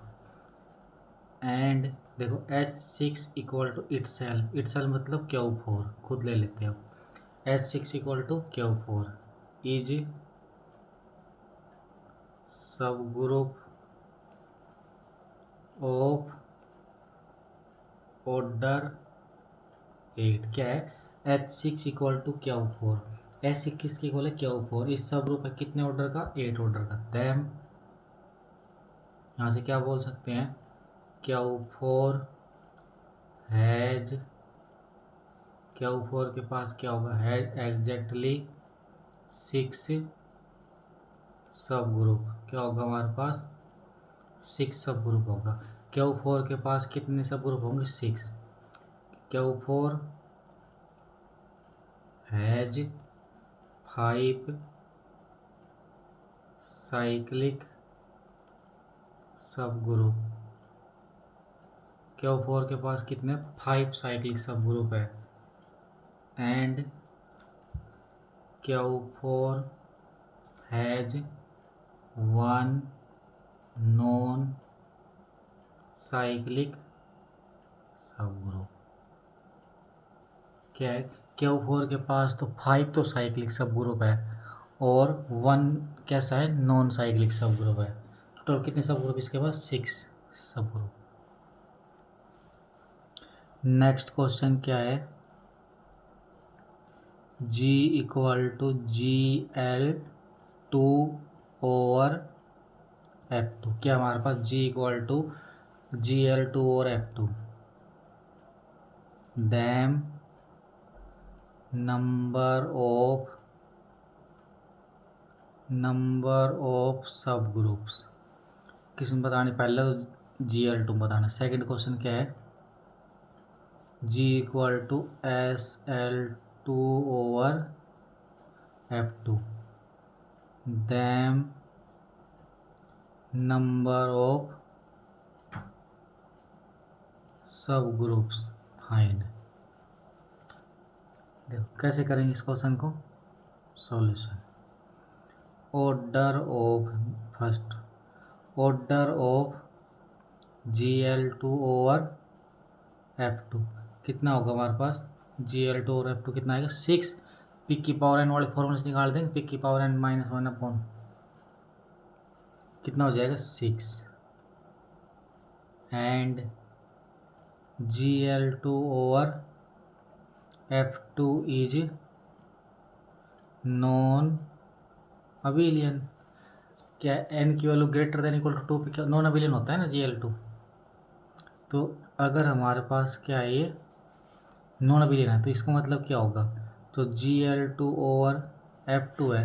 एंड देखो, H6 इक्वल टू इटसेल्फ मतलब Q4, खुद ले लेते हो। H6 equal to Q4 is sub group of order 8। क्या है? H6 equal to Q4। H6 किसकी इक्वल है? Q4। इस सब ग्रुप है कितने ऑर्डर का? 8 ऑर्डर का। दैम यहाँ से क्या बोल सकते हैं? Q4 हैज, Q4 के पास क्या होगा? हैज एग्जैक्टली 6 सब ग्रुप क्या होगा हमारे पास 6 सब ग्रुप होगा। Q4 के पास कितने सब ग्रुप होंगे 6। Q4 has 5 cyclic sub group. Q4 के पास कितने 5 साइक्लिक सब ग्रुप है। And Q4 has 1 non cyclic sub group. क्या है Q4 के पास तो 5 तो साइक्लिक सब ग्रुप है और 1 कैसा है नॉन साइक्लिक सब ग्रुप है। टोटल कितने सब ग्रुप इसके पास 6 सब ग्रुप। नेक्स्ट क्वेश्चन क्या है G equal to GL2 over F2। क्या हमारे पास G इक्वल टू GL2 और F2 then number of sub groups. किसमें बताने पहले तो GL2 बताना। सेकंड क्वेश्चन क्या है G equal to SL2 over F2 then number of sub groups find. देखो कैसे करेंगे इस क्वेश्चन को solution. First order of GL2 over F2 कितना होगा हमारे पास GL2 और F2 कितना आएगा 6। पिक की पावर n वाले फॉर्मूले से निकाल देंगे। पिक की पावर n माइनस 1 अपॉन कितना हो जाएगा 6 and GL2 over F2 is non abelian. क्या n की value greater than equal to 2 पे क्या नॉन अबिलियन होता है ना GL2। तो अगर हमारे पास क्या है ये नॉन अबिलियन है तो इसका मतलब क्या होगा तो GL2 ओवर F2 है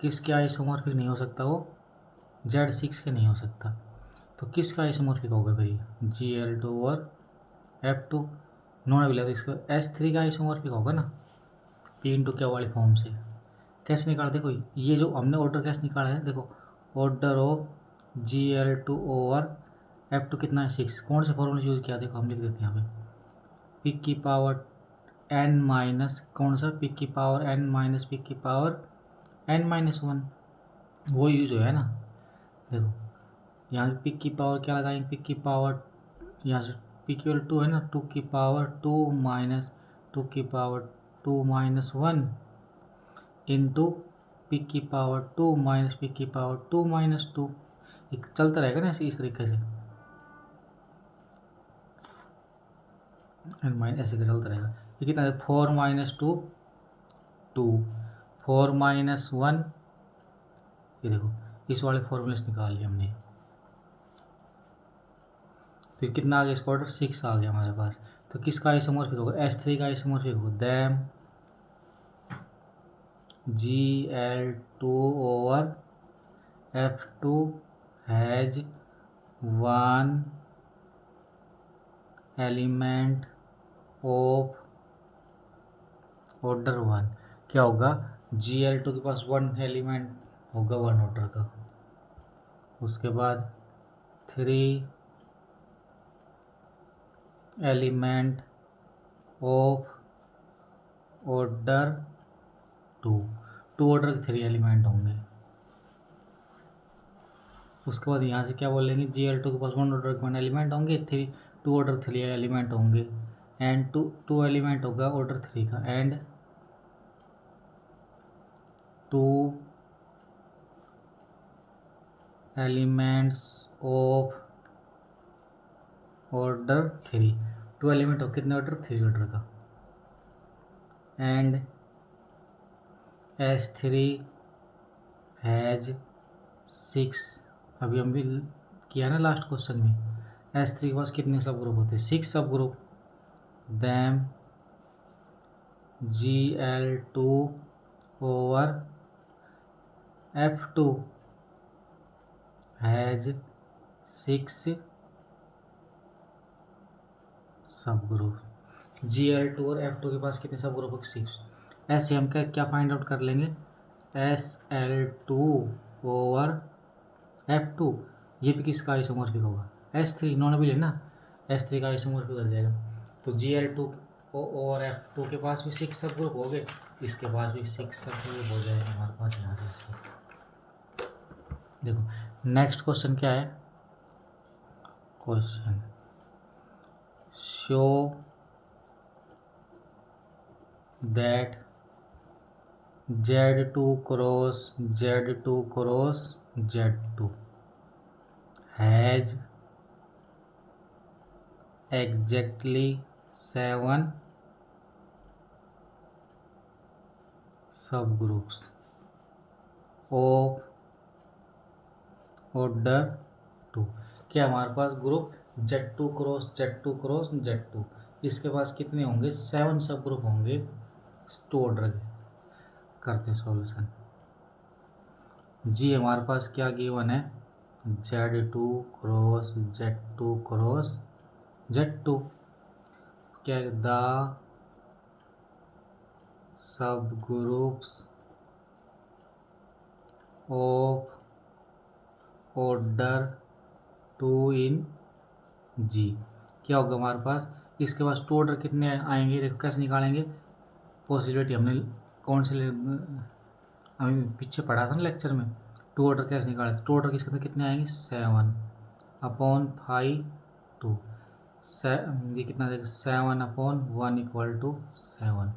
किसके आइसोमॉर्फिक नहीं हो सकता वो Z6 के नहीं हो सकता। तो किसका आइसोमॉर्फिक होगा फिर ये GL2 over F2 non abelian तो इसका S3 का आइसोमॉर्फिक होगा ना P इंटू क्या वाली फॉर्म से। कैसे निकाला देखो ये जो हमने ऑर्डर कैसे निकाला है देखो order of GL2 over F2 कितना है 6। कौन से फॉर्मूले यूज़ किया देखो हम लिख देते हैं यहाँ पे पिक की पावर n माइनस कौन सा पिक की पावर n माइनस पिक की पावर n माइनस 1 वो यूज हो है ना। देखो यहाँ पिक की पावर क्या लगाएंगे पिक की पावर यहाँ से पिक की 2 है ना 2 की पावर 2 माइनस 2 की पावर 2 माइनस 1 इंटू पिक की पावर 2 माइनस पिक की पावर 2 माइनस 2 एक चलता रहेगा ना इस तरीके से एन माइनस ऐसे चलता रहेगा। ये कितना है 4 माइनस 2 2 4 माइनस 1 ये देखो इस वाले फॉर्मूले से निकाल लिया हमने। फिर कितना आ गया इसका ऑर्डर 6 आ गया हमारे पास। तो किसका आइसोमॉर्फिक होगा S3 का आइसोमॉर्फिक होगा them GL2 over F2 has 1 element of order 1। क्या होगा GL2 के पास 1 एलिमेंट होगा 1 ऑर्डर का। उसके बाद 3 एलिमेंट ऑफ ऑर्डर 2 ऑर्डर के 3 एलिमेंट होंगे। उसके बाद यहाँ से क्या बोलेंगे GL2 के पास 1 ऑर्डर के 1 एलिमेंट होंगे 2 ऑर्डर 3 एलिमेंट होंगे एंड 2 एलिमेंट होगा ऑर्डर 3 का and 2 elements of order 3 2 element हो कितने ऑर्डर 3 ऑर्डर का एंड S3 हैज 6। अभी हम भी किया ना लास्ट क्वेश्चन में S3 के पास कितने सब ग्रुप होते हैं 6 sub group them GL2 over F2 has 6 sub group. Gl2 और F2 के पास कितने सब ग्रुप? 6। ऐसे हम क्या फाइंड आउट कर लेंगे? Sl2 ओवर F2, ये भी किसका आइसोमॉर्फिक होगा? S3 नॉन भी लेना, S3 का आइसोमॉर्फिक हो जाएगा। तो Gl2 और F2 के पास भी 6 सब ग्रुप हो गए, इसके पास भी 6 सब ग्रुप हो जाएगा हमारे पास यहाँ से। देखो नेक्स्ट क्वेश्चन क्या है? Question show that Z2 cross Z2 cross Z2 has exactly 7 subgroups of order 2। क्या हमारे पास group Z2 cross Z2 cross Z2, इसके पास कितने होंगे? 7 सब ग्रुप होंगे 2 ऑर्डर के। करते सॉल्यूशन। जी हमारे पास क्या गिवन है? Z2 cross Z2 cross Z2, क्या the sub groups of order 2 इन जी। क्या होगा हमारे पास? इसके पास 2 ऑर्डर कितने आएंगे? देखो कैसे निकालेंगे पॉसिबिलिटी। हमने कौन से अभी पीछे पढ़ा था ना लेक्चर में, 2 ऑर्डर कैसे निकाले? 2 ऑर्डर किसके अंदर कितने आएंगे? 7 अपॉन 5 2। ये कितना देगा? 7 अपॉन 1 इक्वल टू 7।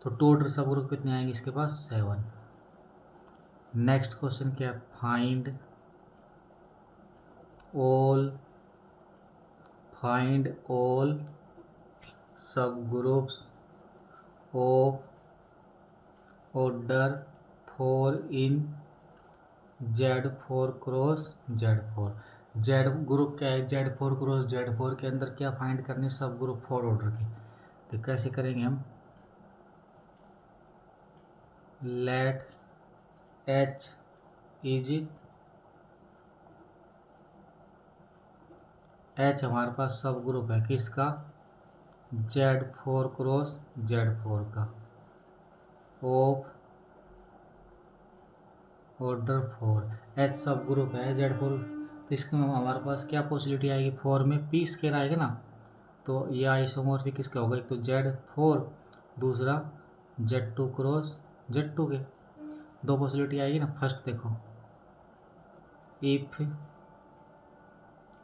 तो 2 ऑर्डर सब ग्रुप कितने आएंगे इसके पास? 7। नेक्स्ट क्वेश्चन क्या है? फाइंड ऑल सब groups of order 4 in Z4 cross Z4। Z group क्या है? Z4 क्रॉस Z4 के अंदर क्या फाइंड करने? सब ग्रुप 4 ऑर्डर के। तो कैसे करेंगे हम? लेट H इज H हमारे पास सब ग्रुप है किसका? Z4 क्रॉस Z4 का ऑफ ऑर्डर 4। H सब ग्रुप है Z4, तो इसमें हमारे पास क्या पॉसिबिलिटी आएगी? 4 में P स्केयर आएगा ना, तो ये आइसोमॉर्फिक किसका होगा? एक तो Z4, दूसरा Z2 क्रॉस Z2 के। 2 पॉसिबिलिटी आएगी ना। फर्स्ट देखो, if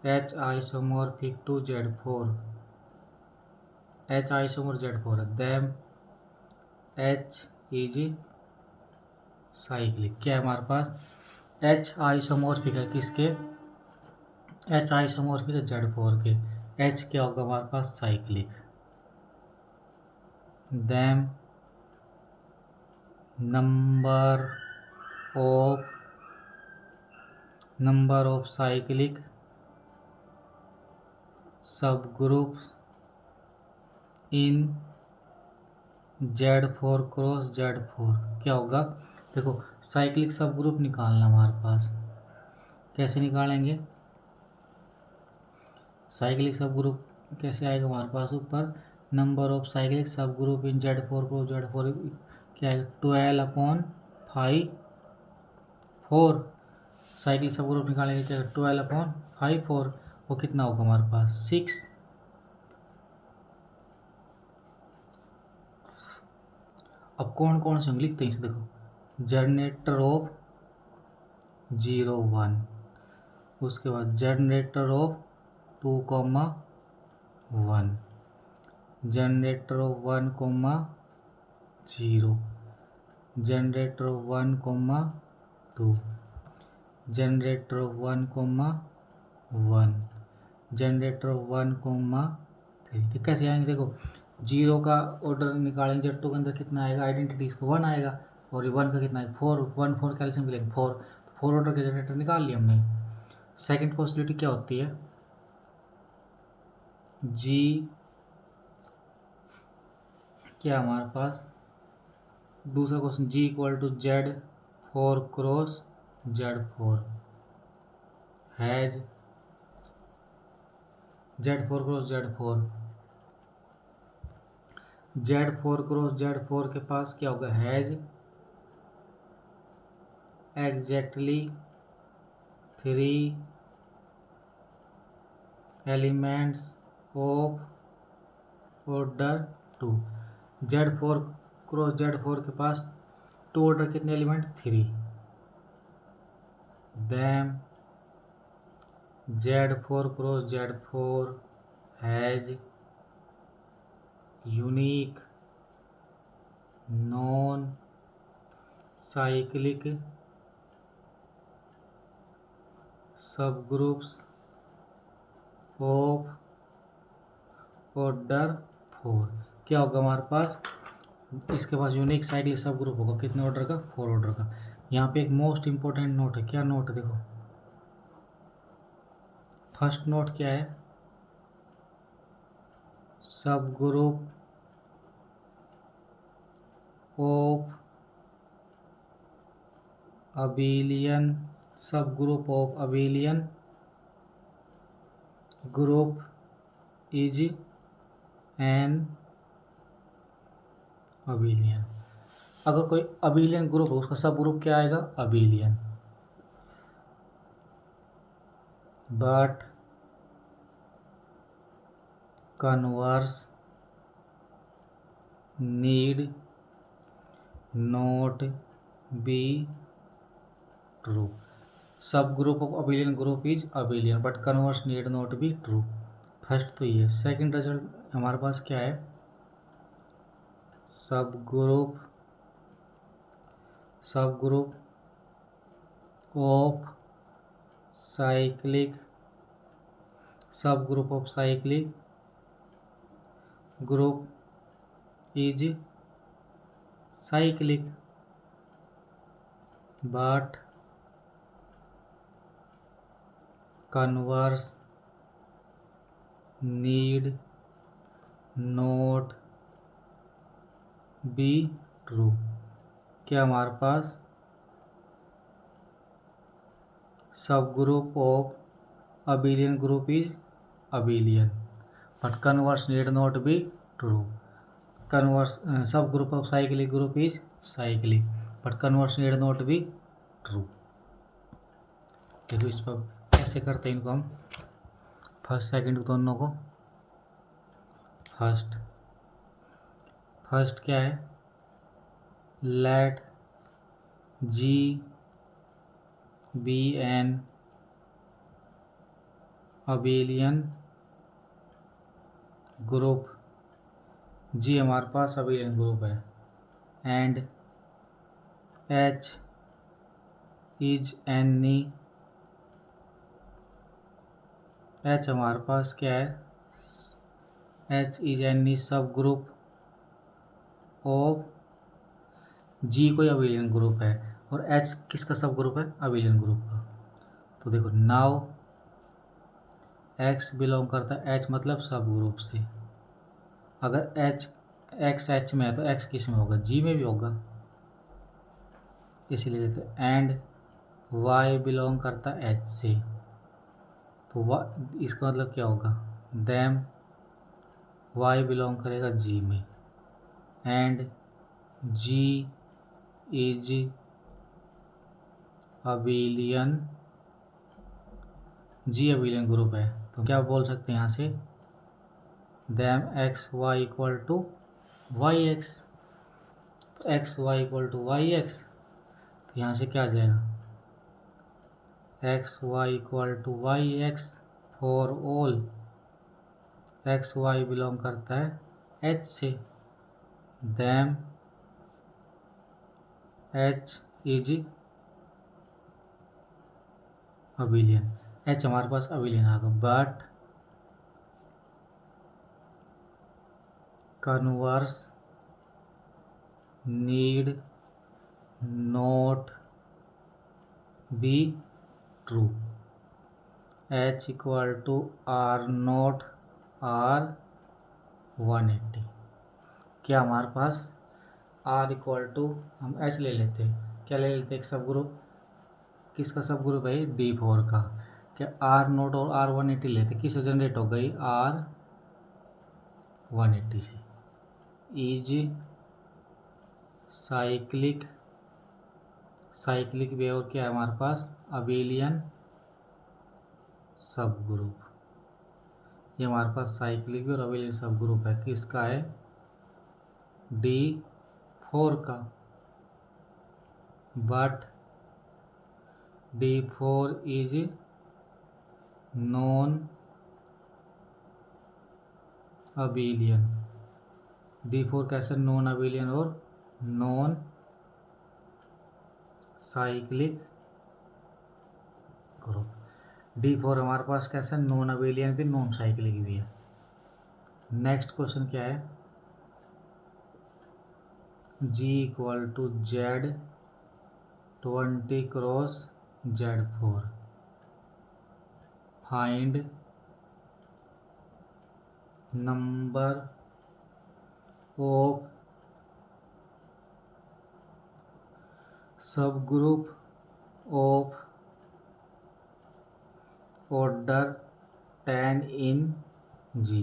H isomorphic to Z4, H isomorphic Z4 है, देन H इज साइक्लिक। क्या है हमारे पास? H आइसोमॉर्फिक है किसके? H आइसोमॉर्फिक है Z4 के। H क्या होगा हमारे पास? Cyclic. Then number of cyclic sub group in Z4 cross Z4 क्या होगा? देखो साइक्लिक सब ग्रुप निकालना हमारे पास, कैसे निकालेंगे? साइक्लिक सब ग्रुप कैसे आएगा हमारे पास? ऊपर number of cyclic sub group in Z4 cross Z4 क्या है? 12 अपॉन 5 4। साइक्लिक सब ग्रुप निकालेंगे क्या? 12 अपॉन 5 4, वो कितना होगा हमारे पास? 6। अब कौन कौन से लिखते हैं देखो, जनरेटर ऑफ 0 1, उसके बाद generator off 2 1, generator off 1 0, generator off 1 2, generator off 1 1, generator off 1 3। तो कैसे आएंगे? देखो 0 का ऑर्डर निकालेंगे Z2 के अंदर कितना आएगा? आइडेंटिटी इसको 1 आएगा, और ये 1 का कितना है? 4 1 4 कैल्शियम के लेंगे 4, तो 4 ऑर्डर के जनरेटर निकाल लिया हमने। सेकंड पॉसिबिलिटी क्या होती है? G क्या हमारे पास? दूसरा question G equal to Z4 cross Z4 has Z4 cross Z4, Z4 cross Z4 के पास क्या होगा, has exactly 3 elements of order 2। Z4 cross Z4 के पास 2 ऑर्डर कितने element, 3। Then Z4 cross Z4 has unique non cyclic sub groups of order 4। क्या होगा हमारे पास, इसके पास यूनिक साइक्लिक सब ग्रुप होगा, कितने ऑर्डर का, 4 ऑर्डर का। यहाँ पे एक मोस्ट इंपॉर्टेंट नोट है, क्या नोट है, देखो फर्स्ट नोट क्या है, सब ग्रुप ऑफ अबेलियन, सब group of abelian group is an abelian. अगर कोई अबेलियन ग्रुप है उसका सब ग्रुप क्या आएगा, abelian. But converse need not be true. Sub group of abelian group is abelian but converse need not be true. First तो ये। Second result हमारे पास क्या है, sub group of cyclic, sub group of cyclic group is cyclic but converse need not be true। क्या हमारे पास sub group of abelian group is abelian but converse need not be true. Converse sub group of cyclic group is cyclic but converse need not be true. देखो इस पर कैसे करते हैं इनको हम, फर्स्ट सेकंड दोनों को। फर्स्ट क्या है, let G be an abelian group, G हमारे पास अबेलियन ग्रुप है, and H is any, H हमारे पास क्या है, H is any sub group of, G कोई अबेलियन ग्रुप है और H किसका सब ग्रुप है, अबेलियन ग्रुप का। तो देखो नाउ X बिलोंग करता है, H मतलब सब ग्रुप से। अगर X H में है तो X किस में होगा, G में भी होगा, इसीलिए लेते हैं। एंड Y बिलोंग करता है H से, तो इसका मतलब क्या होगा, देम Y बिलोंग करेगा G में, and G is abelian, G abelian group है। तो क्या बोल सकते हैं यहाँ से, then X Y equal to Y X, तो X Y equal to Y X, तो यहाँ से क्या आ जाएगा, X Y equal to Y X for all X Y belong करता है एच से, then H is abelian, H हमारे पास अबेलियन आ गया, but converse need not be true. H equal to R not R 180। क्या हमारे पास R इक्वल टू, हम H ले लेते हैं, क्या ले लेते हैं, एक सब ग्रुप, किसका सब ग्रुप है, D4 का। क्या R0 और R180 लेते, किससे जनरेट हो गई, R180 से। इज साइक्लिक बिहेवियर क्या है हमारे पास, अबेलियन सब ग्रुप। ये हमारे पास साइक्लिक और अबेलियन सब ग्रुप है, किसका है, D4 का। But D4 is non abelian. D4 कैसे नॉन अबेलियन और नॉन साइक्लिक ग्रुप। D4 हमारे पास कैसे नॉन अबेलियन भी नॉन साइक्लिक भी है। नेक्स्ट क्वेश्चन क्या है, G=Z 20 cross Z4, find number of sub group of order 10 in G।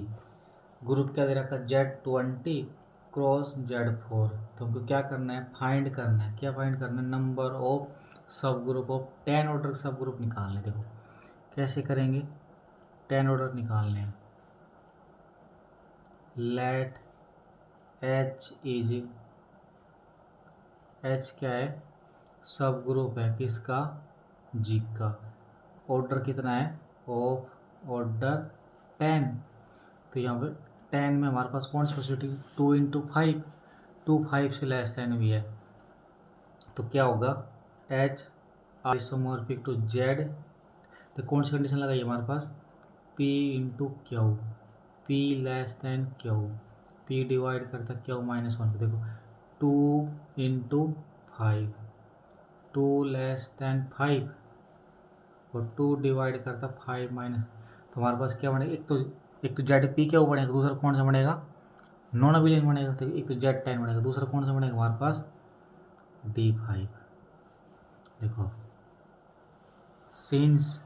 Group क्या दे रखा, Z20 क्रॉस Z4, तो हमको क्या करना है, फाइंड करना है। क्या फाइंड करना है, number of sub group of 10 order सब ग्रुप निकालने। देखो कैसे करेंगे, 10 ऑर्डर निकालने हैं। लेट H इज, H क्या है, सब ग्रुप है किसका, G का। ऑर्डर कितना है, ऑफ ऑर्डर 10, तो यहाँ पे 10 में हमारे पास कौन सी फैसिलिटी, 2 × 5, 2 5 से लेस देन भी है, तो क्या होगा, H आइसोमॉर्फिक टू Z। तो कौन सी कंडीशन लगाई हमारे पास, P × Q, P less than Q, P divide करता Q -1 को। देखो 2 × 5, 2 लेस देन 5 और 2 डिवाइड करता 5 माइनस, तो हमारे पास क्या बनेगा, एक तो जेड पी क्या बनेगा, दूसरा कौन सा बनेगा, नॉन अबेलियन बनेगा। तो एक तो Z10 बनेगा, दूसरा कौन सा बनेगा हमारे पास, D5। देखो since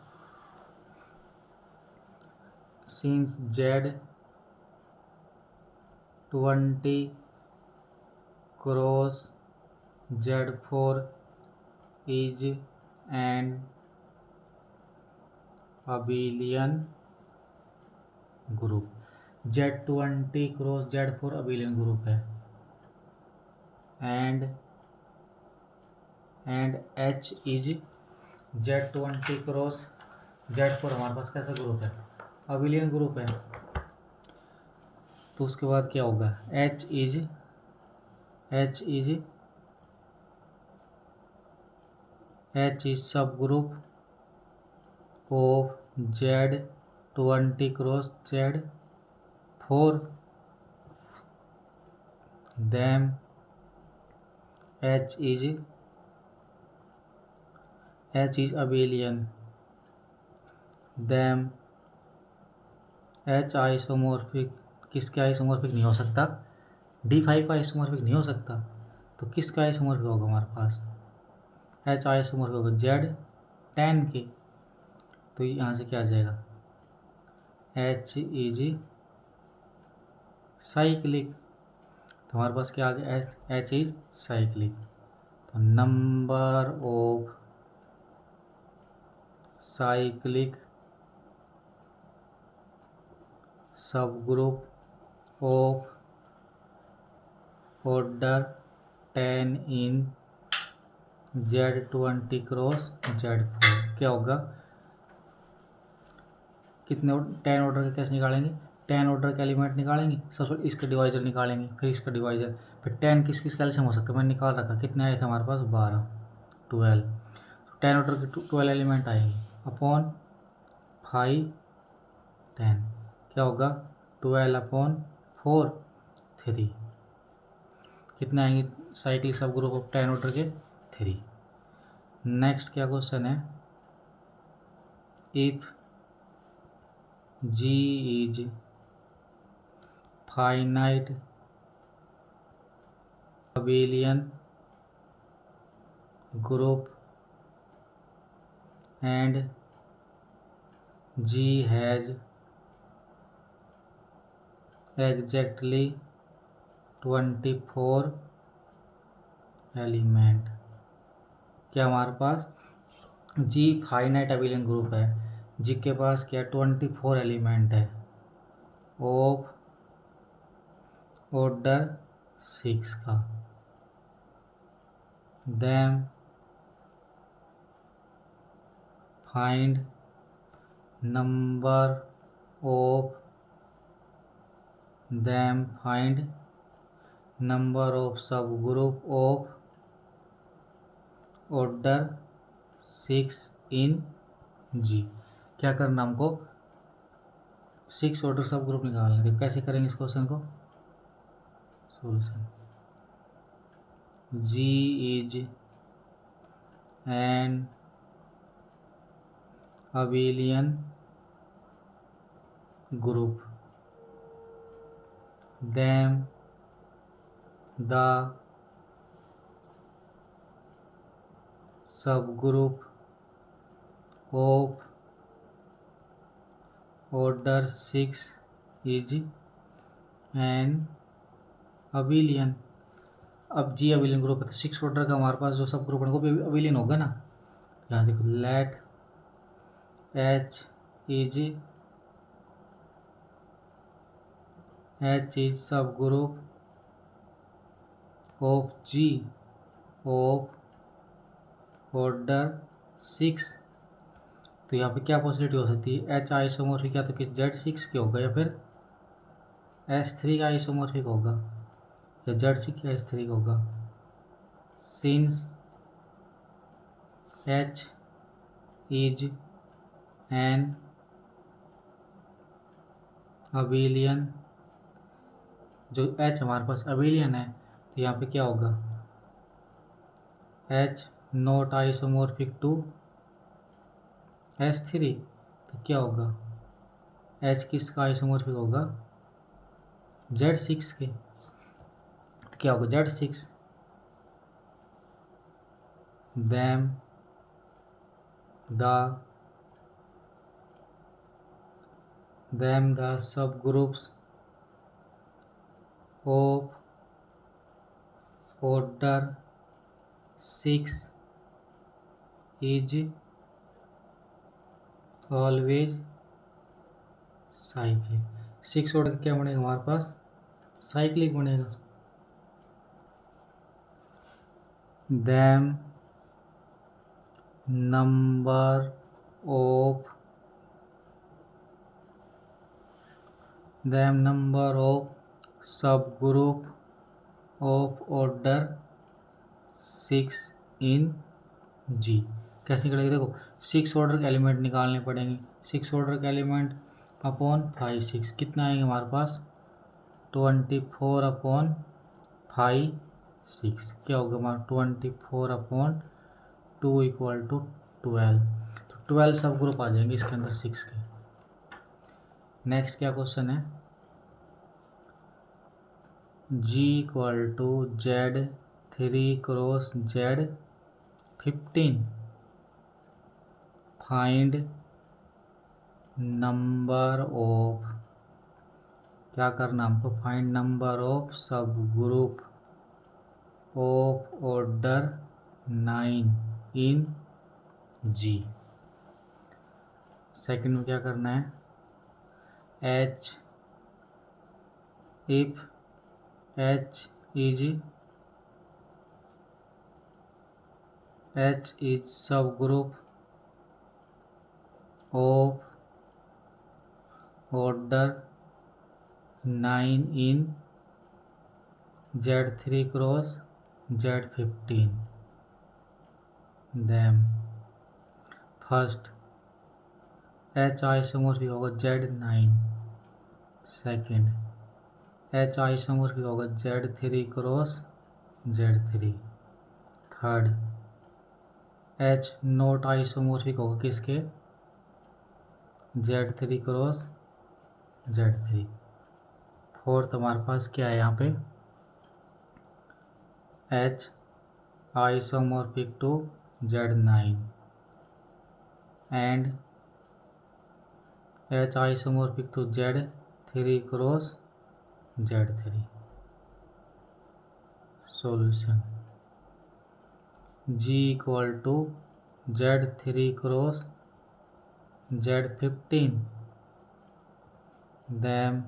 Z20 cross Z4 is an abelian group. Z20 cross Z4 abelian group है। And H is Z20 cross Z4 हमारे पास कैसा ग्रुप है, अबेलियन ग्रुप है। तो उसके बाद क्या होगा, H is sub group of Z20 cross Z4, then H is abelian, then H isomorphic, किसके आइसोमॉर्फिक नहीं हो सकता, D5 का आइसोमॉर्फिक नहीं हो सकता, तो किसका आइसोमॉर्फिक होगा हमारे पास, H आइसोमॉर्फिक होगा Z10 के। तो यहाँ से क्या आ जाएगा, H इज साइक्लिक, तो हमारे पास क्या आ गया, H इज साइक्लिक। तो number of cyclic sub group of order 10 in Z20 cross Z4 क्या होगा, कितने 10 ऑर्डर के कैसे निकालेंगे, 10 ऑर्डर के एलिमेंट निकालेंगे, सबसे इसका डिवाइजर निकालेंगे, फिर इसका डिवाइजर, फिर 10 किस किस कैल्शियम हो सकता है, मैंने निकाल रखा, कितने आए थे हमारे पास 12, 12, 10 ऑर्डर के 12 एलिमेंट आएंगे अपॉन 5 10, क्या होगा 12/4 3, कितने आएंगे cyclic sub group of 10 order के 3। नेक्स्ट क्या क्वेश्चन है, if G is finite abelian group and G has exactly 24 element. क्या हमारे पास G फाइनाइट अबिलियन ग्रुप है, G के पास क्या 24 एलिमेंट है ऑफ ऑर्डर 6 का। Them find number of sub group of order 6 in G। क्या करना हमको 6 ऑर्डर सब ग्रुप निकालने थे। कैसे करेंगे इस क्वेश्चन को? Solution G is an abelian group, then the subgroup of order 6 is an abelian। अब G abelian ग्रुप है तो 6 ऑर्डर का हमारे पास जो सब ग्रुप है वो भी abelian होगा ना। यहाँ देखो let H is subgroup of G of order 6। तो यहाँ पे क्या पॉसिबिलिटी हो सकती है? H आइसोमॉर्फिक या तो किस Z6 के होगा या फिर S3 का आइसोमॉर्फिक होगा या Z6 या S3 का होगा। Since H is an abelian, जो H हमारे पास अबिलियन है तो यहाँ पे क्या होगा H not isomorphic to S3 तो क्या होगा H किसका आइसोमॉर्फिक होगा? Z6 के। तो क्या होगा Z6 them the sub groups of order 6 is always cyclic. 6 order क्या बनेगा हमारे पास? साइक्लिक बनेगा। Them number of sub group of order 6 in G। कैसे निकलेगा? देखो 6 ऑर्डर के एलिमेंट निकालने पड़ेंगे। 6 ऑर्डर के एलिमेंट अपॉन 5 6 कितना आएंगे हमारे पास? 24 अपॉन 5 6 क्या होगा हमारा? 24 अपॉन 2 इक्वल टू 12। तो 12 सब ग्रुप आ जाएंगे इसके अंदर 6 के। नेक्स्ट क्या क्वेश्चन है? G equal to Z3 cross Z15 find number of, क्या करना हमको? Find number of sub group of order 9 in G। Second में क्या करना है? H if H is sub group of order 9 in Z3 cross Z15 then first H isomorphic होगा Z9, second H isomorphic होगा Z3 cross Z3, third H not isomorphic होगा किसके? Z3 cross Z3, fourth हमारे पास क्या है यहाँ पे? H isomorphic to Z9 and H isomorphic to Z3 cross Z3. Solution G equal to Z3 cross Z15. Then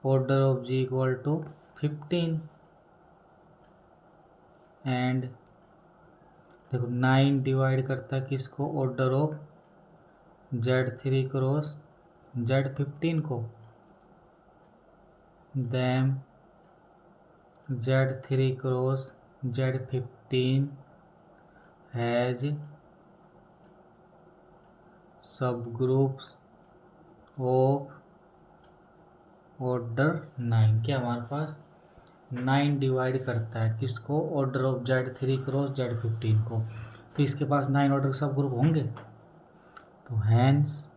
order of G equal to 15 and देखो 9 divide करता है किसको, order of Z3 cross Z15 को। Then Z3 cross Z15 has sub groups of order 9। क्या हमारे पास 9 divide करता है किसको, order of Z3 cross Z15 को। तो इसके पास 9 ऑर्डर सब ग्रुप होंगे, तो हैंस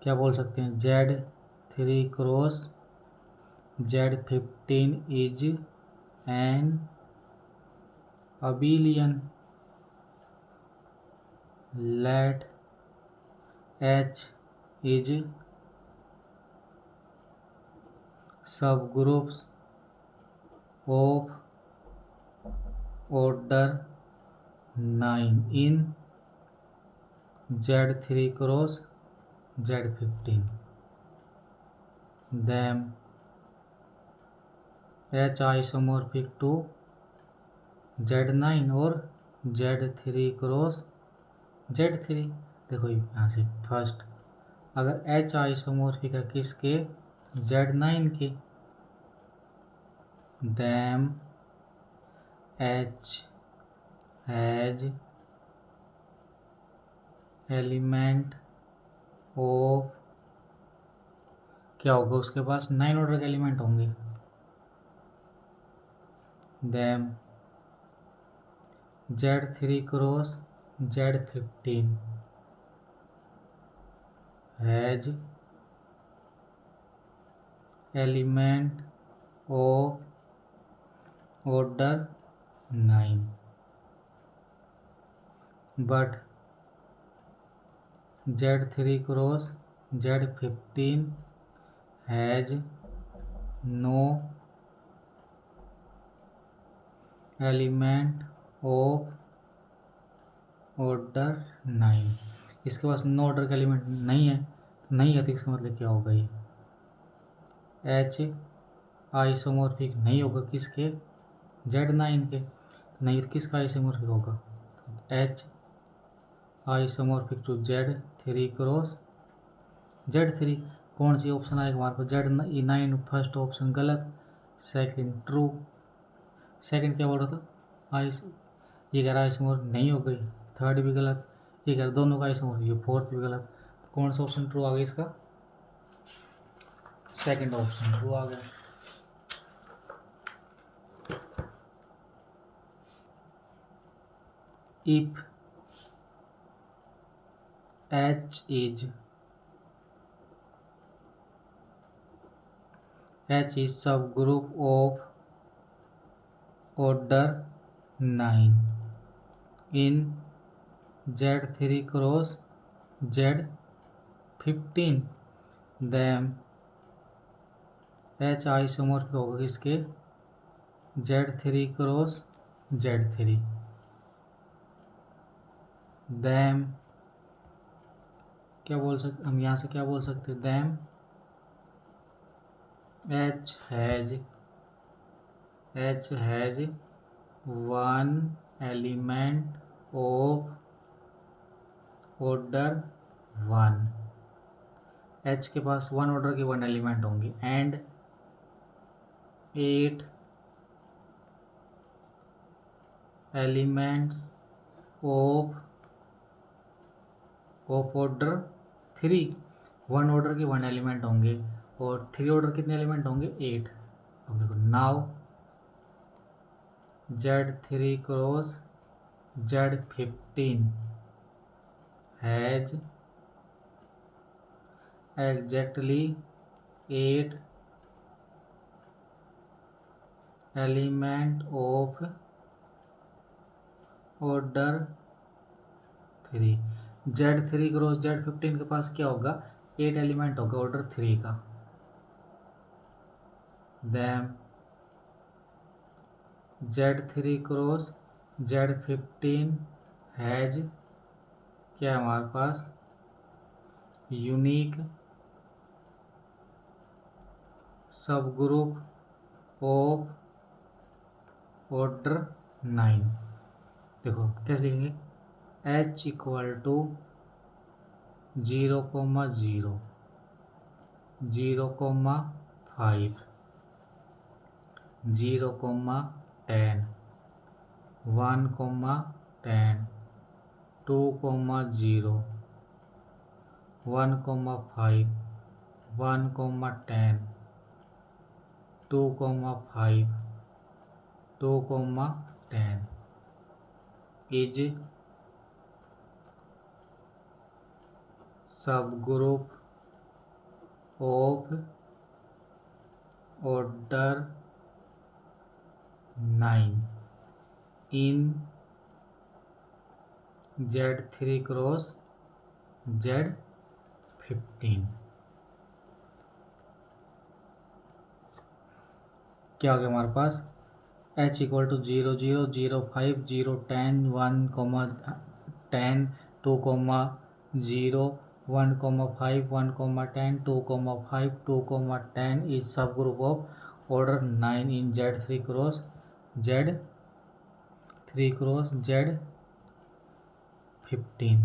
क्या बोल सकते हैं, Z3 cross Z15 is an abelian. Let H is subgroups of order 9 in Z3 cross Z15. Then H isomorphic to Z9 और Z3 क्रॉस Z3। देखो यहाँ से फर्स्ट, अगर H आइसोमॉर्फिक है किसके, Z9 के, then H has element of, क्या होगा उसके पास 9 ऑर्डर के एलिमेंट होंगे। Then Z3 cross Z15 has element of order 9 but Z3 cross Z15 has no element of order 9। इसके पास नो ऑर्डर का एलिमेंट नहीं है, तो नहीं है तो इसका मतलब क्या होगा, ये H आइसोमॉर्फिक नहीं होगा किसके, Z9 के, तो नहीं तो किसका आइसोमॉर्फिक होगा, तो H isomorphic to Z3 cross Z3। कौन सी ऑप्शन आएगा हमारे पास, Z9 फर्स्ट ऑप्शन गलत, सेकंड ट्रू। सेकंड क्या बोल रहा था, आइस, ये कह रहा है आइसोमॉर्फिक नहीं हो गई, थर्ड भी गलत, ये कह रहा दोनों का आइसोमॉर्फिक, ये फोर्थ भी गलत। तो कौन सा ऑप्शन ट्रू आ गया इसका, सेकंड ऑप्शन ट्रू आ गया। If H is subgroup of order 9 in Z3 cross Z15, then H isomorphic होगा किसके, Z3 क्रॉस Z3। देन क्या बोल सकते हम यहाँ से, क्या बोल सकते, then H has one element of order 1। H के पास 1 ऑर्डर के 1 एलिमेंट होंगे and 8 elements of order 3। 1 order के 1 एलिमेंट होंगे और 3 ऑर्डर कितने एलिमेंट होंगे, 8। अब देखो now Z3 cross Z15 has exactly 8 element of order 3। Z3 cross Z15 के पास क्या होगा, 8 एलिमेंट होगा ऑर्डर 3 का। Then Z3 cross Z15 has क्या है हमारे पास, यूनिक सब ग्रुप ऑफ ऑर्डर 9। देखो कैसे लिखेंगे, H equal to 0, 0, 0, 5, 0, 10, 1, 10, 2, 0, 1, 5, 1, 10, 2, 5, 2, 10 is subgroup of order 9 in Z3 cross Z15। क्या हो गया हमारे पास, H equal to 0, 0, 0, 5, 0, 10, 1, 10, 2, 0, 1, 5, 1, 10, 2, 5, 2, 10 is subgroup of order 9 in Z3 cross Z15।